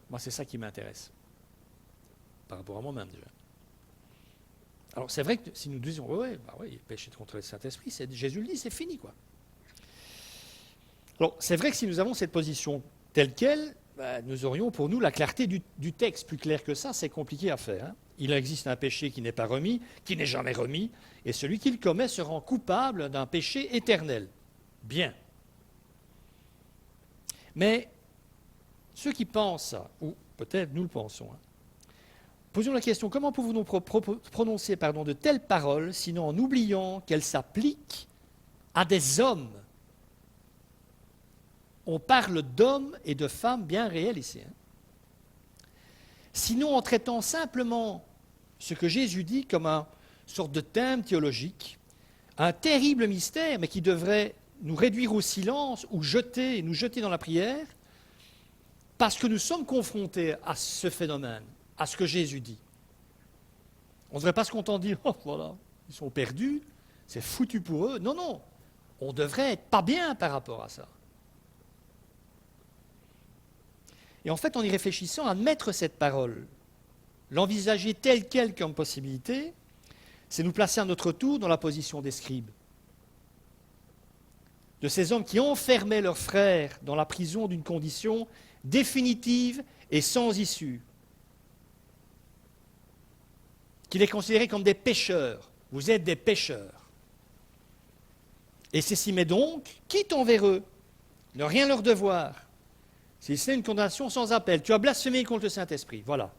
Speaker 1: Moi, c'est ça qui m'intéresse, par rapport à moi-même déjà. Alors, c'est vrai que si nous disons, oui, péché contre le Saint-Esprit, Jésus le dit, c'est fini, quoi. Alors, c'est vrai que si nous avons cette position telle qu'elle, nous aurions pour nous la clarté du texte. Plus clair que ça, c'est compliqué à faire. Hein. Il existe un péché qui n'est pas remis, qui n'est jamais remis, et celui qui le commet se rend coupable d'un péché éternel. Bien. Mais ceux qui pensent ça, ou peut-être nous le pensons, hein, posons la question, comment pouvons-nous prononcer de telles paroles, sinon en oubliant qu'elles s'appliquent à des hommes? On parle d'hommes et de femmes bien réels ici. Hein. Sinon en traitant simplement ce que Jésus dit comme une sorte de thème théologique, un terrible mystère, mais qui devrait nous réduire au silence ou nous jeter dans la prière, parce que nous sommes confrontés à ce phénomène, à ce que Jésus dit. On ne devrait pas se contenter de dire, oh voilà, ils sont perdus, c'est foutu pour eux. Non, non, on devrait être pas bien par rapport à ça. Et en fait, en y réfléchissant, admettre cette parole, l'envisager telle qu'elle comme possibilité, c'est nous placer à notre tour dans la position des scribes. De ces hommes qui enfermaient leurs frères dans la prison d'une condition définitive et sans issue. Qui les considéraient comme des pécheurs. Vous êtes des pécheurs. Et s'estimaient donc, quitte envers eux, ne rien leur devoir. Si c'est une condamnation sans appel, tu as blasphémé contre le Saint-Esprit. Voilà.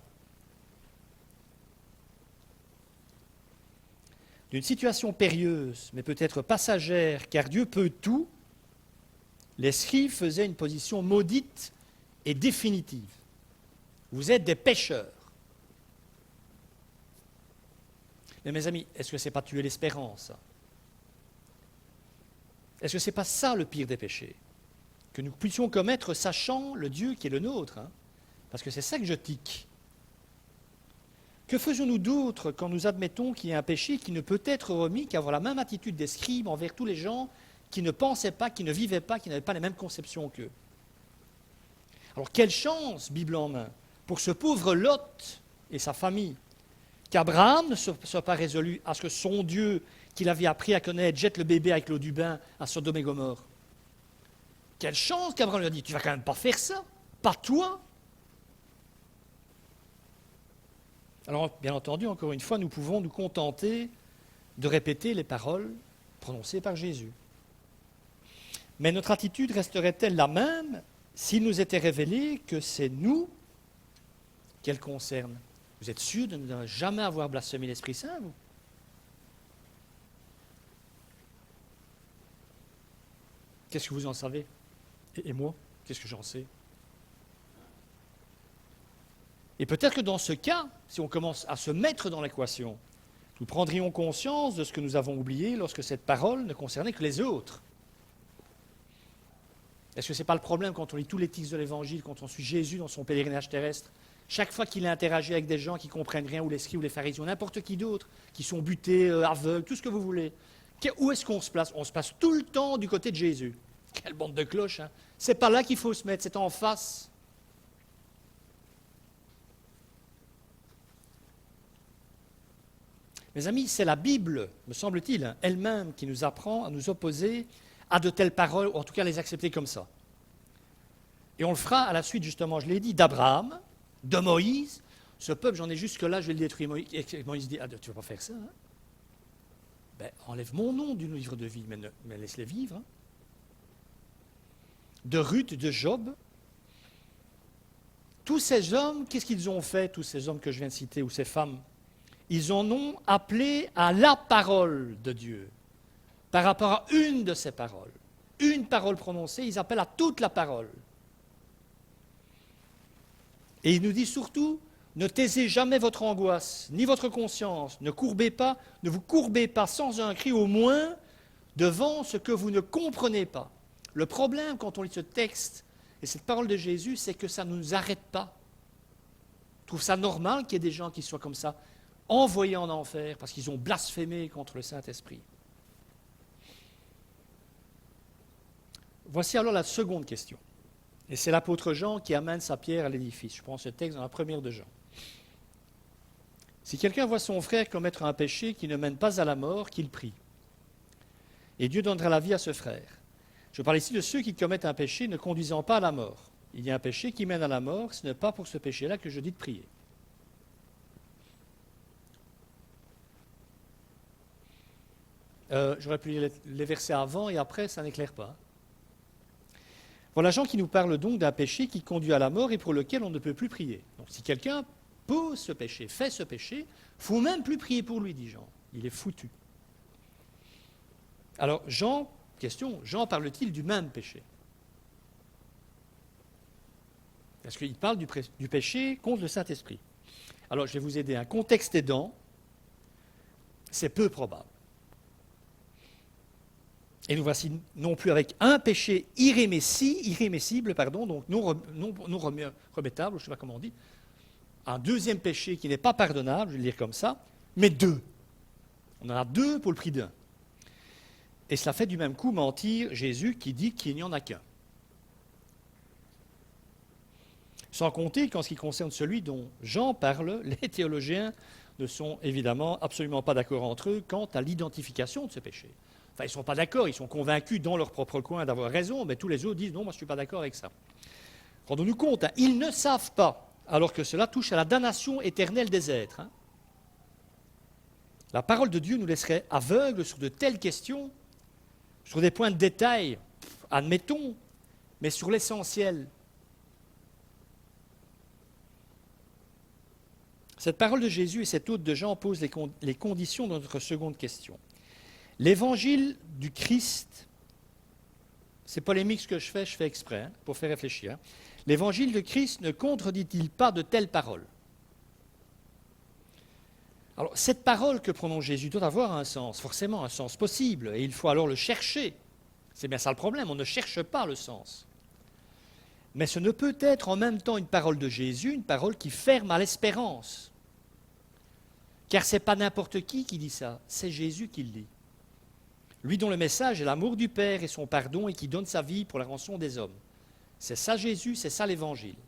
Speaker 1: D'une situation périlleuse, mais peut-être passagère, car Dieu peut tout, les scribes faisaient une position maudite et définitive. Vous êtes des pécheurs. Mais mes amis, est-ce que ce n'est pas tuer l'espérance? Est-ce que ce n'est pas ça le pire des péchés? Que nous puissions commettre sachant le Dieu qui est le nôtre, hein, parce que c'est ça que je tique. Que faisons-nous d'autre quand nous admettons qu'il y a un péché qui ne peut être remis qu'avoir la même attitude des scribes envers tous les gens qui ne pensaient pas, qui ne vivaient pas, qui n'avaient pas les mêmes conceptions qu'eux? Alors quelle chance, Bible en main, pour ce pauvre Lot et sa famille, qu'Abraham ne soit pas résolu à ce que son Dieu, qu'il avait appris à connaître, jette le bébé avec l'eau du bain à Sodome et Gomorrhe. Quelle chance qu'Abraham lui a dit, tu ne vas quand même pas faire ça, pas toi. Alors, bien entendu, encore une fois, nous pouvons nous contenter de répéter les paroles prononcées par Jésus. Mais notre attitude resterait-elle la même s'il nous était révélé que c'est nous qu'elle concerne? Vous êtes sûr de ne jamais avoir blasphémé l'Esprit Saint, vous? Qu'est-ce que vous en savez? Et moi, qu'est-ce que j'en sais? Et peut-être que dans ce cas, si on commence à se mettre dans l'équation, nous prendrions conscience de ce que nous avons oublié lorsque cette parole ne concernait que les autres. Est-ce que ce n'est pas le problème quand on lit tous les textes de l'Évangile, quand on suit Jésus dans son pèlerinage terrestre? Chaque fois qu'il a interagi avec des gens qui ne comprennent rien, ou les scribes, ou les pharisiens, n'importe qui d'autre, qui sont butés, aveugles, tout ce que vous voulez, où est-ce qu'on se place? On se place tout le temps du côté de Jésus. Quelle bande de cloches, hein? C'est pas là qu'il faut se mettre, c'est en face. Mes amis, c'est la Bible, me semble-t-il, hein, elle-même qui nous apprend à nous opposer à de telles paroles, ou en tout cas à les accepter comme ça. Et on le fera à la suite, justement, je l'ai dit, d'Abraham, de Moïse. Ce peuple, j'en ai jusque-là, je vais le détruire. Moïse dit, tu ne vas pas faire ça, hein? Ben, enlève mon nom du livre de vie, mais laisse-les vivre. Hein. De Ruth, de Job. Tous ces hommes, qu'est-ce qu'ils ont fait, tous ces hommes que je viens de citer, ou ces femmes? Ils en ont appelé à la parole de Dieu, par rapport à une de ces paroles. Une parole prononcée, ils appellent à toute la parole. Et il nous dit surtout, ne taisez jamais votre angoisse, ni votre conscience, ne vous courbez pas sans un cri, au moins devant ce que vous ne comprenez pas. Le problème quand on lit ce texte et cette parole de Jésus, c'est que ça ne nous arrête pas. Je trouve ça normal qu'il y ait des gens qui soient comme ça, envoyés en enfer parce qu'ils ont blasphémé contre le Saint-Esprit. Voici alors la seconde question. Et c'est l'apôtre Jean qui amène sa pierre à l'édifice. Je prends ce texte dans la première de Jean. Si quelqu'un voit son frère commettre un péché qui ne mène pas à la mort, qu'il prie. Et Dieu donnera la vie à ce frère. Je parle ici de ceux qui commettent un péché ne conduisant pas à la mort. Il y a un péché qui mène à la mort, ce n'est pas pour ce péché-là que je dis de prier. J'aurais pu lire les versets avant et après, ça n'éclaire pas. Voilà Jean qui nous parle donc d'un péché qui conduit à la mort et pour lequel on ne peut plus prier. Donc si quelqu'un pose ce péché, fait ce péché, il ne faut même plus prier pour lui, dit Jean. Il est foutu. Alors Jean, question, Jean parle-t-il du même péché? Parce qu'il parle du péché contre le Saint-Esprit. Alors je vais vous aider. Un contexte aidant, c'est peu probable. Et nous voici non plus avec un péché irrémissible, donc non remettable, je ne sais pas comment on dit, un deuxième péché qui n'est pas pardonnable, je vais le lire comme ça, mais deux. On en a deux pour le prix d'un. Et cela fait du même coup mentir Jésus qui dit qu'il n'y en a qu'un. Sans compter qu'en ce qui concerne celui dont Jean parle, les théologiens ne sont évidemment absolument pas d'accord entre eux quant à l'identification de ce péché. Enfin, ils ne sont pas d'accord, ils sont convaincus dans leur propre coin d'avoir raison, mais tous les autres disent non, moi je ne suis pas d'accord avec ça. Rendons-nous compte, ils ne savent pas, alors que cela touche à la damnation éternelle des êtres. La parole de Dieu nous laisserait aveugles sur de telles questions, sur des points de détail, admettons, mais sur l'essentiel. Cette parole de Jésus et cette autre de Jean posent les conditions de notre seconde question. L'évangile du Christ, c'est polémique ce que je fais exprès, pour faire réfléchir. L'évangile de Christ ne contredit-il pas de telles paroles? Alors, cette parole que prononce Jésus doit avoir un sens, forcément un sens possible, et il faut alors le chercher. C'est bien ça le problème, on ne cherche pas le sens. Mais ce ne peut être en même temps une parole de Jésus, une parole qui ferme à l'espérance. Car ce n'est pas n'importe qui dit ça, c'est Jésus qui le dit. Lui dont le message est l'amour du Père et son pardon et qui donne sa vie pour la rançon des hommes. C'est ça Jésus, c'est ça l'Évangile.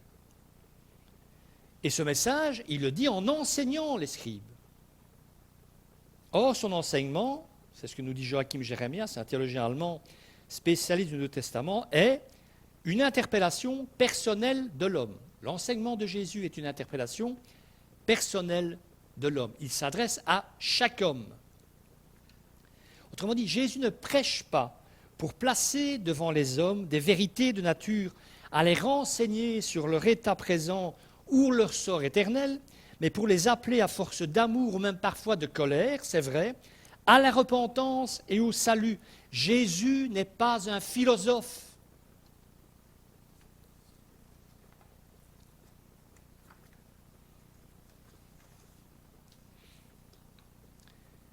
Speaker 1: Et ce message, il le dit en enseignant les scribes. Or, son enseignement, c'est ce que nous dit Joachim Jeremias, un théologien allemand spécialiste du Nouveau Testament, est une interpellation personnelle de l'homme. L'enseignement de Jésus est une interpellation personnelle de l'homme. Il s'adresse à chaque homme. Autrement dit, Jésus ne prêche pas pour placer devant les hommes des vérités de nature à les renseigner sur leur état présent ou leur sort éternel, mais pour les appeler à force d'amour ou même parfois de colère, c'est vrai, à la repentance et au salut. Jésus n'est pas un philosophe.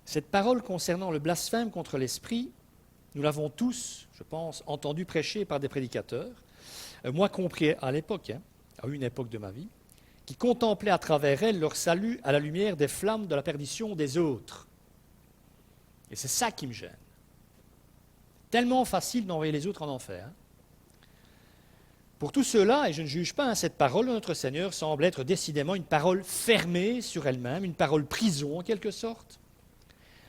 Speaker 1: Cette parole concernant le blasphème contre l'Esprit, nous l'avons tous, je pense, entendu prêcher par des prédicateurs, moi compris à l'époque, à une époque de ma vie, qui contemplaient à travers elle leur salut à la lumière des flammes de la perdition des autres. Et c'est ça qui me gêne. Tellement facile d'envoyer les autres en enfer. Pour tous ceux-là, et je ne juge pas, cette parole de notre Seigneur semble être décidément une parole fermée sur elle-même, une parole prison en quelque sorte.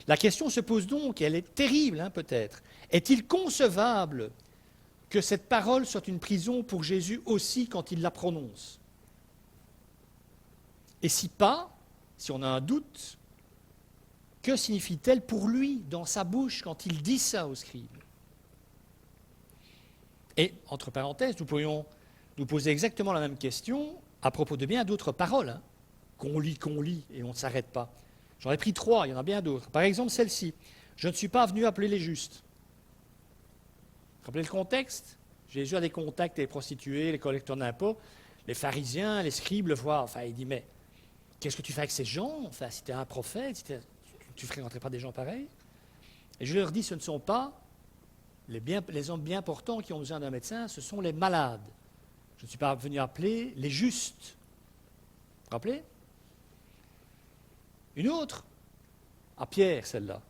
Speaker 1: La question se pose donc, et elle est terrible peut-être, est-il concevable que cette parole soit une prison pour Jésus aussi quand il la prononce? Et si pas, si on a un doute, que signifie-t-elle pour lui, dans sa bouche, quand il dit ça aux scribes? Et, entre parenthèses, nous pourrions nous poser exactement la même question à propos de bien d'autres paroles, qu'on lit, et on ne s'arrête pas. J'en ai pris 3, il y en a bien d'autres. Par exemple, celle-ci. Je ne suis pas venu appeler les justes. Vous rappelez le contexte? Jésus a des contacts avec les prostituées, les collecteurs d'impôts. Les pharisiens, les scribes le voient. Enfin, il dit, mais qu'est-ce que tu fais avec ces gens? Enfin, si tu es un prophète, tu ne fréquenterais pas des gens pareils? Et je leur dis, ce ne sont pas les hommes bien portants qui ont besoin d'un médecin, ce sont les malades. Je ne suis pas venu appeler les justes. Vous vous rappelez? Une autre, à Pierre, celle-là.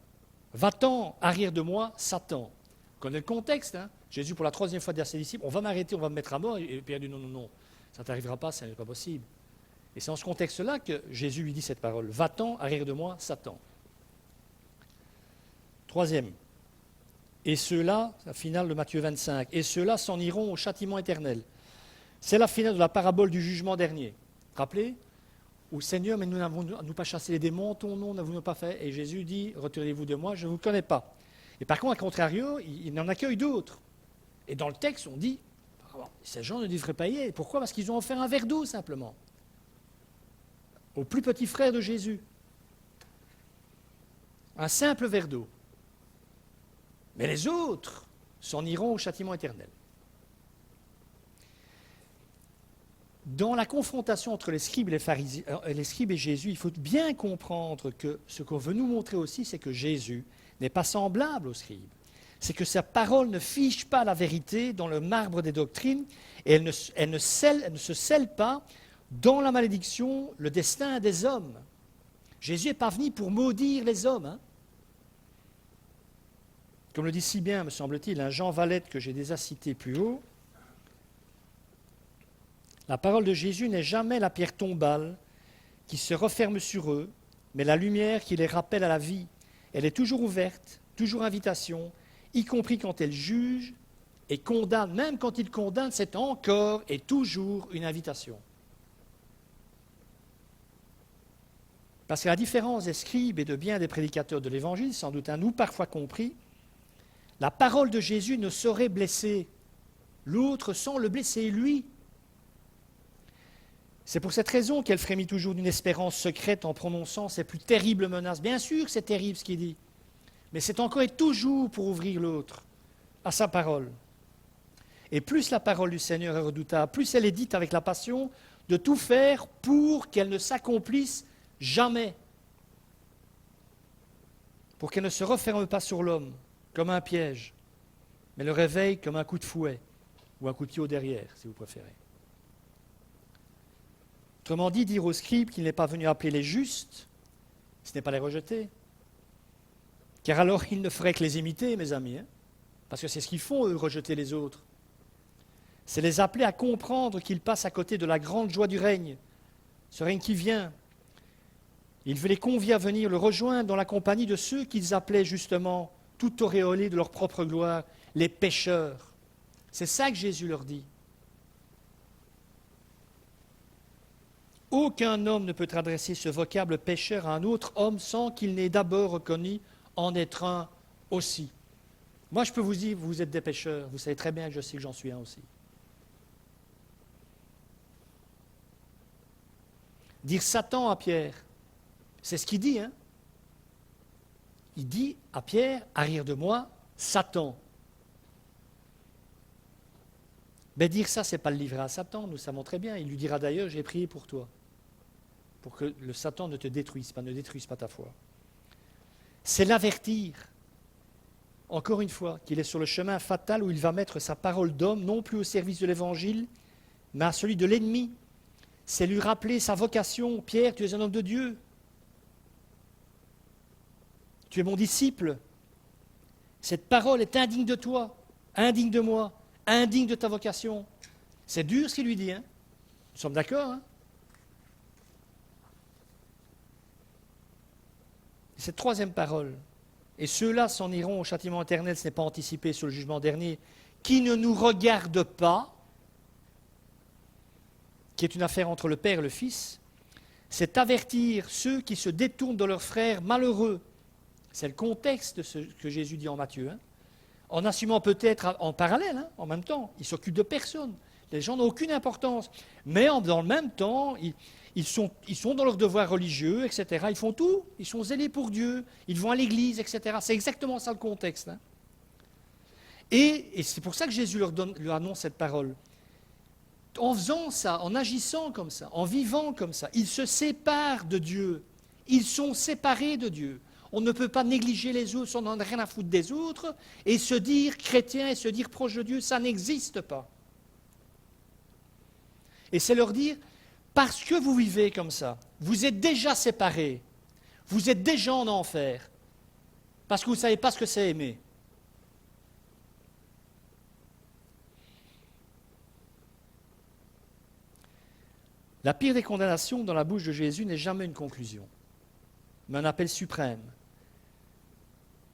Speaker 1: Va-t'en, arrière de moi, Satan. Vous connaissez le contexte, hein? Jésus, pour la 3e fois, dit à ses disciples, on va m'arrêter, on va me mettre à mort. Et Pierre dit, non, non, non, ça ne t'arrivera pas, ça n'est pas possible. Et c'est dans ce contexte-là que Jésus lui dit cette parole. Va-t'en, arrière de moi, Satan. 3e. Et ceux-là, la finale de Matthieu 25, et ceux-là s'en iront au châtiment éternel. C'est la finale de la parabole du jugement dernier. Rappelez? Où Seigneur, mais nous n'avons pas chassé les démons, ton nom n'avons-nous pas fait. Et Jésus dit, retirez-vous de moi, je ne vous connais pas. Et par contre, à contrario, il en accueille d'autres. Et dans le texte, on dit, ces gens ne devraient pas y aller. Pourquoi? Parce qu'ils ont offert un verre d'eau, simplement. Au plus petit frère de Jésus. Un simple verre d'eau. Mais les autres s'en iront au châtiment éternel. Dans la confrontation entre les scribes et Jésus, il faut bien comprendre que ce qu'on veut nous montrer aussi, c'est que Jésus n'est pas semblable aux scribes. C'est que sa parole ne fige pas la vérité dans le marbre des doctrines et elle ne se scelle pas dans la malédiction, le destin des hommes. Jésus n'est pas venu pour maudire les hommes. Hein. Comme le dit si bien, me semble-t-il, un Jean Valette que j'ai déjà cité plus haut, la parole de Jésus n'est jamais la pierre tombale qui se referme sur eux, mais la lumière qui les rappelle à la vie. Elle est toujours ouverte, toujours invitation, y compris quand elle juge et condamne. Même quand il condamne, c'est encore et toujours une invitation. Parce qu'à la différence des scribes et de bien des prédicateurs de l'Évangile, sans doute un nous parfois compris, la parole de Jésus ne saurait blesser l'autre sans le blesser lui. C'est pour cette raison qu'elle frémit toujours d'une espérance secrète en prononçant ses plus terribles menaces. Bien sûr que c'est terrible ce qu'il dit, mais c'est encore et toujours pour ouvrir l'autre à sa parole. Et plus la parole du Seigneur est redoutable, plus elle est dite avec la passion de tout faire pour qu'elle ne s'accomplisse jamais, pour qu'elle ne se referme pas sur l'homme comme un piège, mais le réveille comme un coup de fouet ou un coup de pied au derrière, si vous préférez. Autrement dit, dire aux scribes qu'il n'est pas venu appeler les justes, ce n'est pas les rejeter. Car alors, ils ne feraient que les imiter, mes amis, hein, parce que c'est ce qu'ils font, eux, rejeter les autres. C'est les appeler à comprendre qu'ils passent à côté de la grande joie du règne, ce règne qui vient. Il veut les convier à venir le rejoindre dans la compagnie de ceux qu'ils appelaient justement, tout auréolés de leur propre gloire, les pécheurs. C'est ça que Jésus leur dit. Aucun homme ne peut adresser ce vocable pécheur à un autre homme sans qu'il n'ait d'abord reconnu en être un aussi. Moi, je peux vous dire, vous êtes des pécheurs, vous savez très bien que je sais que j'en suis un aussi. Dire Satan à Pierre, c'est ce qu'il dit, hein? Il dit à Pierre, arrière de moi, Satan. Mais dire ça, ce n'est pas le livrer à Satan, nous savons très bien. Il lui dira d'ailleurs, j'ai prié pour toi, pour que le Satan ne te détruise pas, ne détruise pas ta foi. C'est l'avertir, encore une fois, qu'il est sur le chemin fatal où il va mettre sa parole d'homme, non plus au service de l'Évangile, mais à celui de l'ennemi. C'est lui rappeler sa vocation. Pierre, tu es un homme de Dieu. Tu es mon disciple. Cette parole est indigne de toi, indigne de moi, indigne de ta vocation. C'est dur ce qu'il lui dit, hein? Nous sommes d'accord, hein? Cette troisième parole, et ceux-là s'en iront au châtiment éternel, ce n'est pas anticipé sur le jugement dernier, qui ne nous regarde pas, qui est une affaire entre le Père et le Fils, c'est avertir ceux qui se détournent de leurs frères malheureux. C'est le contexte de ce que Jésus dit en Matthieu, hein? En assumant peut-être en parallèle, hein, en même temps, ils s'occupent de personne. Les gens n'ont aucune importance. Mais dans le même temps, ils sont dans leurs devoirs religieux, etc. Ils font tout, ils sont zélés pour Dieu, ils vont à l'église, etc. C'est exactement ça le contexte. Hein. Et c'est pour ça que Jésus leur annonce cette parole. En faisant ça, en agissant comme ça, en vivant comme ça, ils se séparent de Dieu. Ils sont séparés de Dieu. On ne peut pas négliger les autres, on n'en a rien à foutre des autres, et se dire chrétien et se dire proche de Dieu, ça n'existe pas. Et c'est leur dire, parce que vous vivez comme ça, vous êtes déjà séparés, vous êtes déjà en enfer, parce que vous ne savez pas ce que c'est aimer. La pire des condamnations dans la bouche de Jésus n'est jamais une conclusion, mais un appel suprême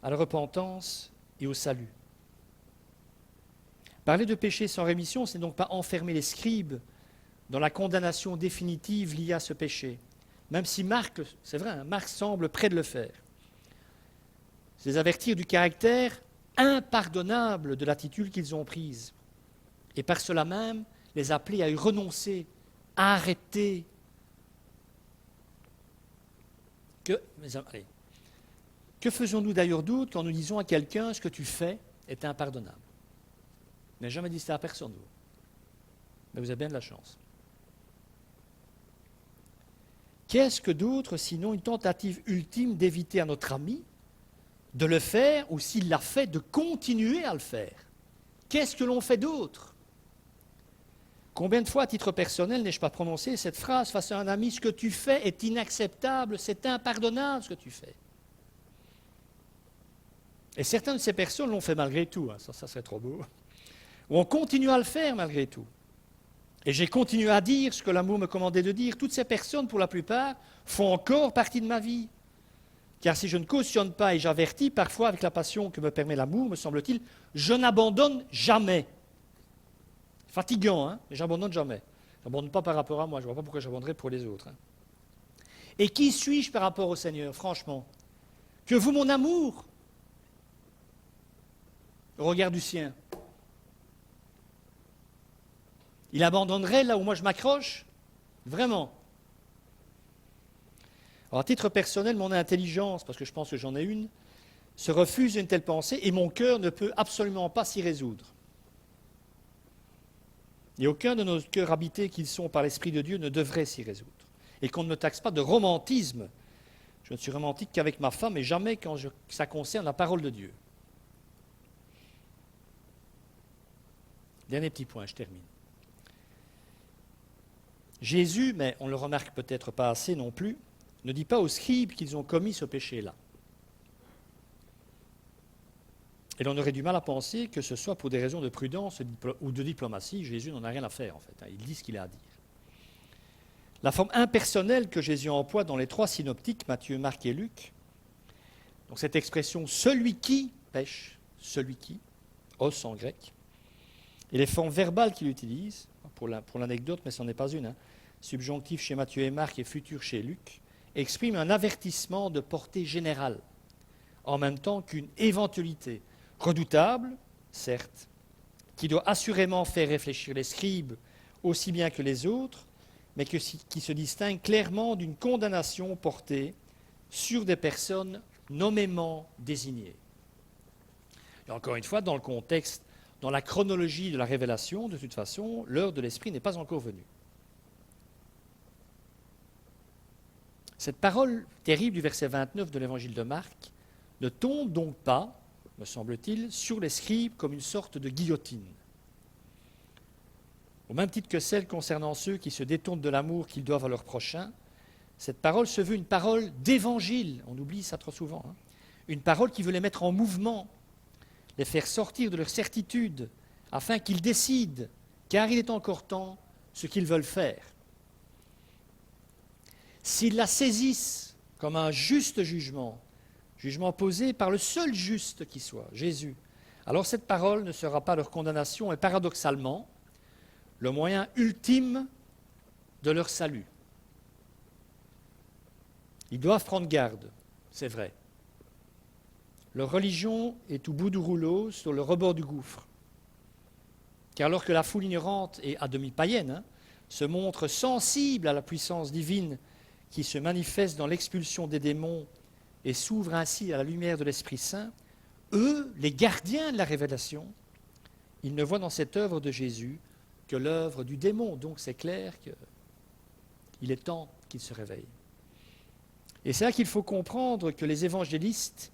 Speaker 1: à la repentance et au salut. Parler de péché sans rémission, ce n'est donc pas enfermer les scribes dans la condamnation définitive liée à ce péché, même si Marc, c'est vrai, hein, Marc semble près de le faire. C'est les avertir du caractère impardonnable de l'attitude qu'ils ont prise, et par cela même les appeler à y renoncer, à arrêter. Que faisons-nous d'ailleurs d'autre quand nous disons à quelqu'un « ce que tu fais est impardonnable » ? Je n'ai jamais dit ça à personne, vous. Mais vous avez bien de la chance. Qu'est-ce que d'autre sinon une tentative ultime d'éviter à notre ami de le faire ou s'il l'a fait, de continuer à le faire ? Qu'est-ce que l'on fait d'autre ? Combien de fois, à titre personnel, n'ai-je pas prononcé cette phrase face à un ami « ce que tu fais est inacceptable, c'est impardonnable ce que tu fais ». Et certaines de ces personnes l'ont fait malgré tout, hein, ça serait trop beau, ou on continue à le faire malgré tout. Et j'ai continué à dire ce que l'amour me commandait de dire. Toutes ces personnes, pour la plupart, font encore partie de ma vie. Car si je ne cautionne pas et j'avertis, parfois avec la passion que me permet l'amour, me semble-t-il, je n'abandonne jamais. Fatigant, hein, mais j'abandonne jamais. Je n'abandonne pas par rapport à moi, je ne vois pas pourquoi j'abandonnerais pour les autres. Hein. Et qui suis-je par rapport au Seigneur, franchement ? Que vous, mon amour, au regard du sien. Il abandonnerait là où moi je m'accroche ? Vraiment. Alors, à titre personnel, mon intelligence, parce que je pense que j'en ai une, se refuse une telle pensée et mon cœur ne peut absolument pas s'y résoudre. Et aucun de nos cœurs habités qu'ils sont par l'Esprit de Dieu ne devrait s'y résoudre. Et qu'on ne me taxe pas de romantisme. Je ne suis romantique qu'avec ma femme et jamais quand ça concerne la parole de Dieu. Dernier petit point, je termine. Jésus, mais on ne le remarque peut-être pas assez non plus, ne dit pas aux scribes qu'ils ont commis ce péché-là. Et l'on aurait du mal à penser que ce soit pour des raisons de prudence ou de diplomatie. Jésus n'en a rien à faire, en fait. Il dit ce qu'il a à dire. La forme impersonnelle que Jésus emploie dans les trois synoptiques, Matthieu, Marc et Luc, donc cette expression « celui qui pêche », « celui qui », « os » en grec, et les formes verbales qu'il utilise, pour l'anecdote, mais ce n'en est pas une, hein, subjonctif chez Matthieu et Marc et futur chez Luc, expriment un avertissement de portée générale, en même temps qu'une éventualité redoutable, certes, qui doit assurément faire réfléchir les scribes aussi bien que les autres, mais qui se distingue clairement d'une condamnation portée sur des personnes nommément désignées. Et encore une fois, dans le contexte, dans la chronologie de la révélation, de toute façon, l'heure de l'Esprit n'est pas encore venue. Cette parole terrible du verset 29 de l'Évangile de Marc ne tombe donc pas, me semble-t-il, sur les scribes comme une sorte de guillotine. Au même titre que celle concernant ceux qui se détournent de l'amour qu'ils doivent à leur prochain, cette parole se veut une parole d'évangile, on oublie ça trop souvent, hein. Une parole qui veut les mettre en mouvement, les faire sortir de leur certitude, afin qu'ils décident, car il est encore temps, ce qu'ils veulent faire. S'ils la saisissent comme un juste jugement, jugement posé par le seul juste qui soit, Jésus, alors cette parole ne sera pas leur condamnation et paradoxalement, le moyen ultime de leur salut. Ils doivent prendre garde, c'est vrai. Leur religion est au bout du rouleau, sur le rebord du gouffre. Car alors que la foule ignorante et à demi païenne se montre sensible à la puissance divine qui se manifeste dans l'expulsion des démons et s'ouvre ainsi à la lumière de l'Esprit Saint, eux, les gardiens de la révélation, ils ne voient dans cette œuvre de Jésus que l'œuvre du démon. Donc c'est clair qu'il est temps qu'ils se réveillent. Et c'est là qu'il faut comprendre que les évangélistes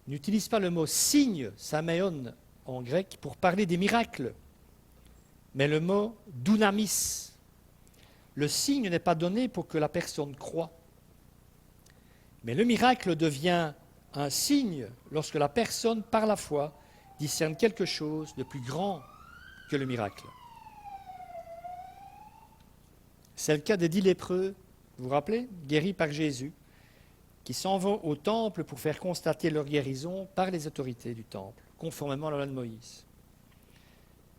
Speaker 1: n'utilisent pas le mot signe, saméon en grec, pour parler des miracles, mais le mot dunamis. Le signe n'est pas donné pour que la personne croie, mais le miracle devient un signe lorsque la personne, par la foi, discerne quelque chose de plus grand que le miracle. C'est le cas des 10 lépreux, vous vous rappelez, guéris par Jésus, qui s'en vont au temple pour faire constater leur guérison par les autorités du temple, conformément à la loi de Moïse.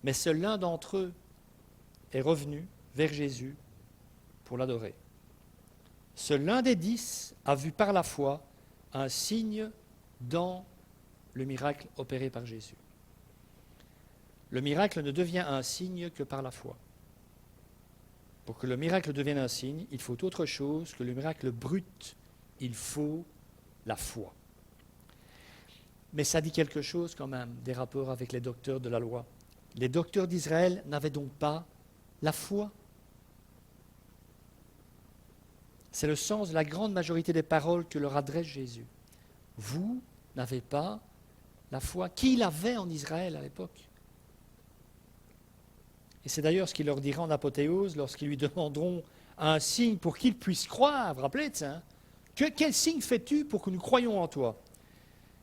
Speaker 1: Mais seul l'un d'entre eux est revenu vers Jésus pour l'adorer. Seul l'un des 10 a vu par la foi un signe dans le miracle opéré par Jésus. Le miracle ne devient un signe que par la foi. Pour que le miracle devienne un signe, il faut autre chose que le miracle brut. Il faut la foi. Mais ça dit quelque chose quand même des rapports avec les docteurs de la loi. Les docteurs d'Israël n'avaient donc pas la foi. C'est le sens de la grande majorité des paroles que leur adresse Jésus. Vous n'avez pas la foi. Qui l'avait en Israël à l'époque? Et c'est d'ailleurs ce qu'il leur dira en apothéose lorsqu'ils lui demanderont un signe pour qu'ils puissent croire. Vous vous rappelez de ça, hein? Quel signe fais-tu pour que nous croyions en toi?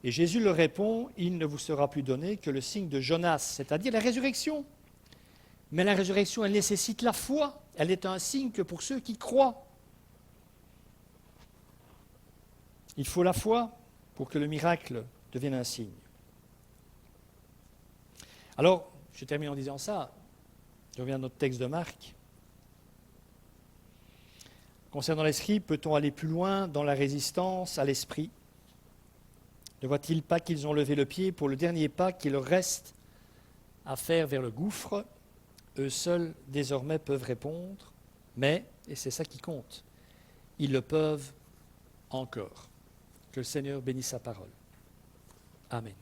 Speaker 1: Et Jésus leur répond, il ne vous sera plus donné que le signe de Jonas, c'est-à-dire la résurrection. Mais la résurrection, elle nécessite la foi. Elle est un signe que pour ceux qui croient. Il faut la foi pour que le miracle devienne un signe. Alors, je termine en disant ça. Je reviens à notre texte de Marc. Concernant l'esprit, peut-on aller plus loin dans la résistance à l'esprit? Ne voient-ils pas qu'ils ont levé le pied pour le dernier pas qu'il leur reste à faire vers le gouffre? Eux seuls, désormais, peuvent répondre, mais, et c'est ça qui compte, ils le peuvent encore. Que le Seigneur bénisse sa parole. Amen.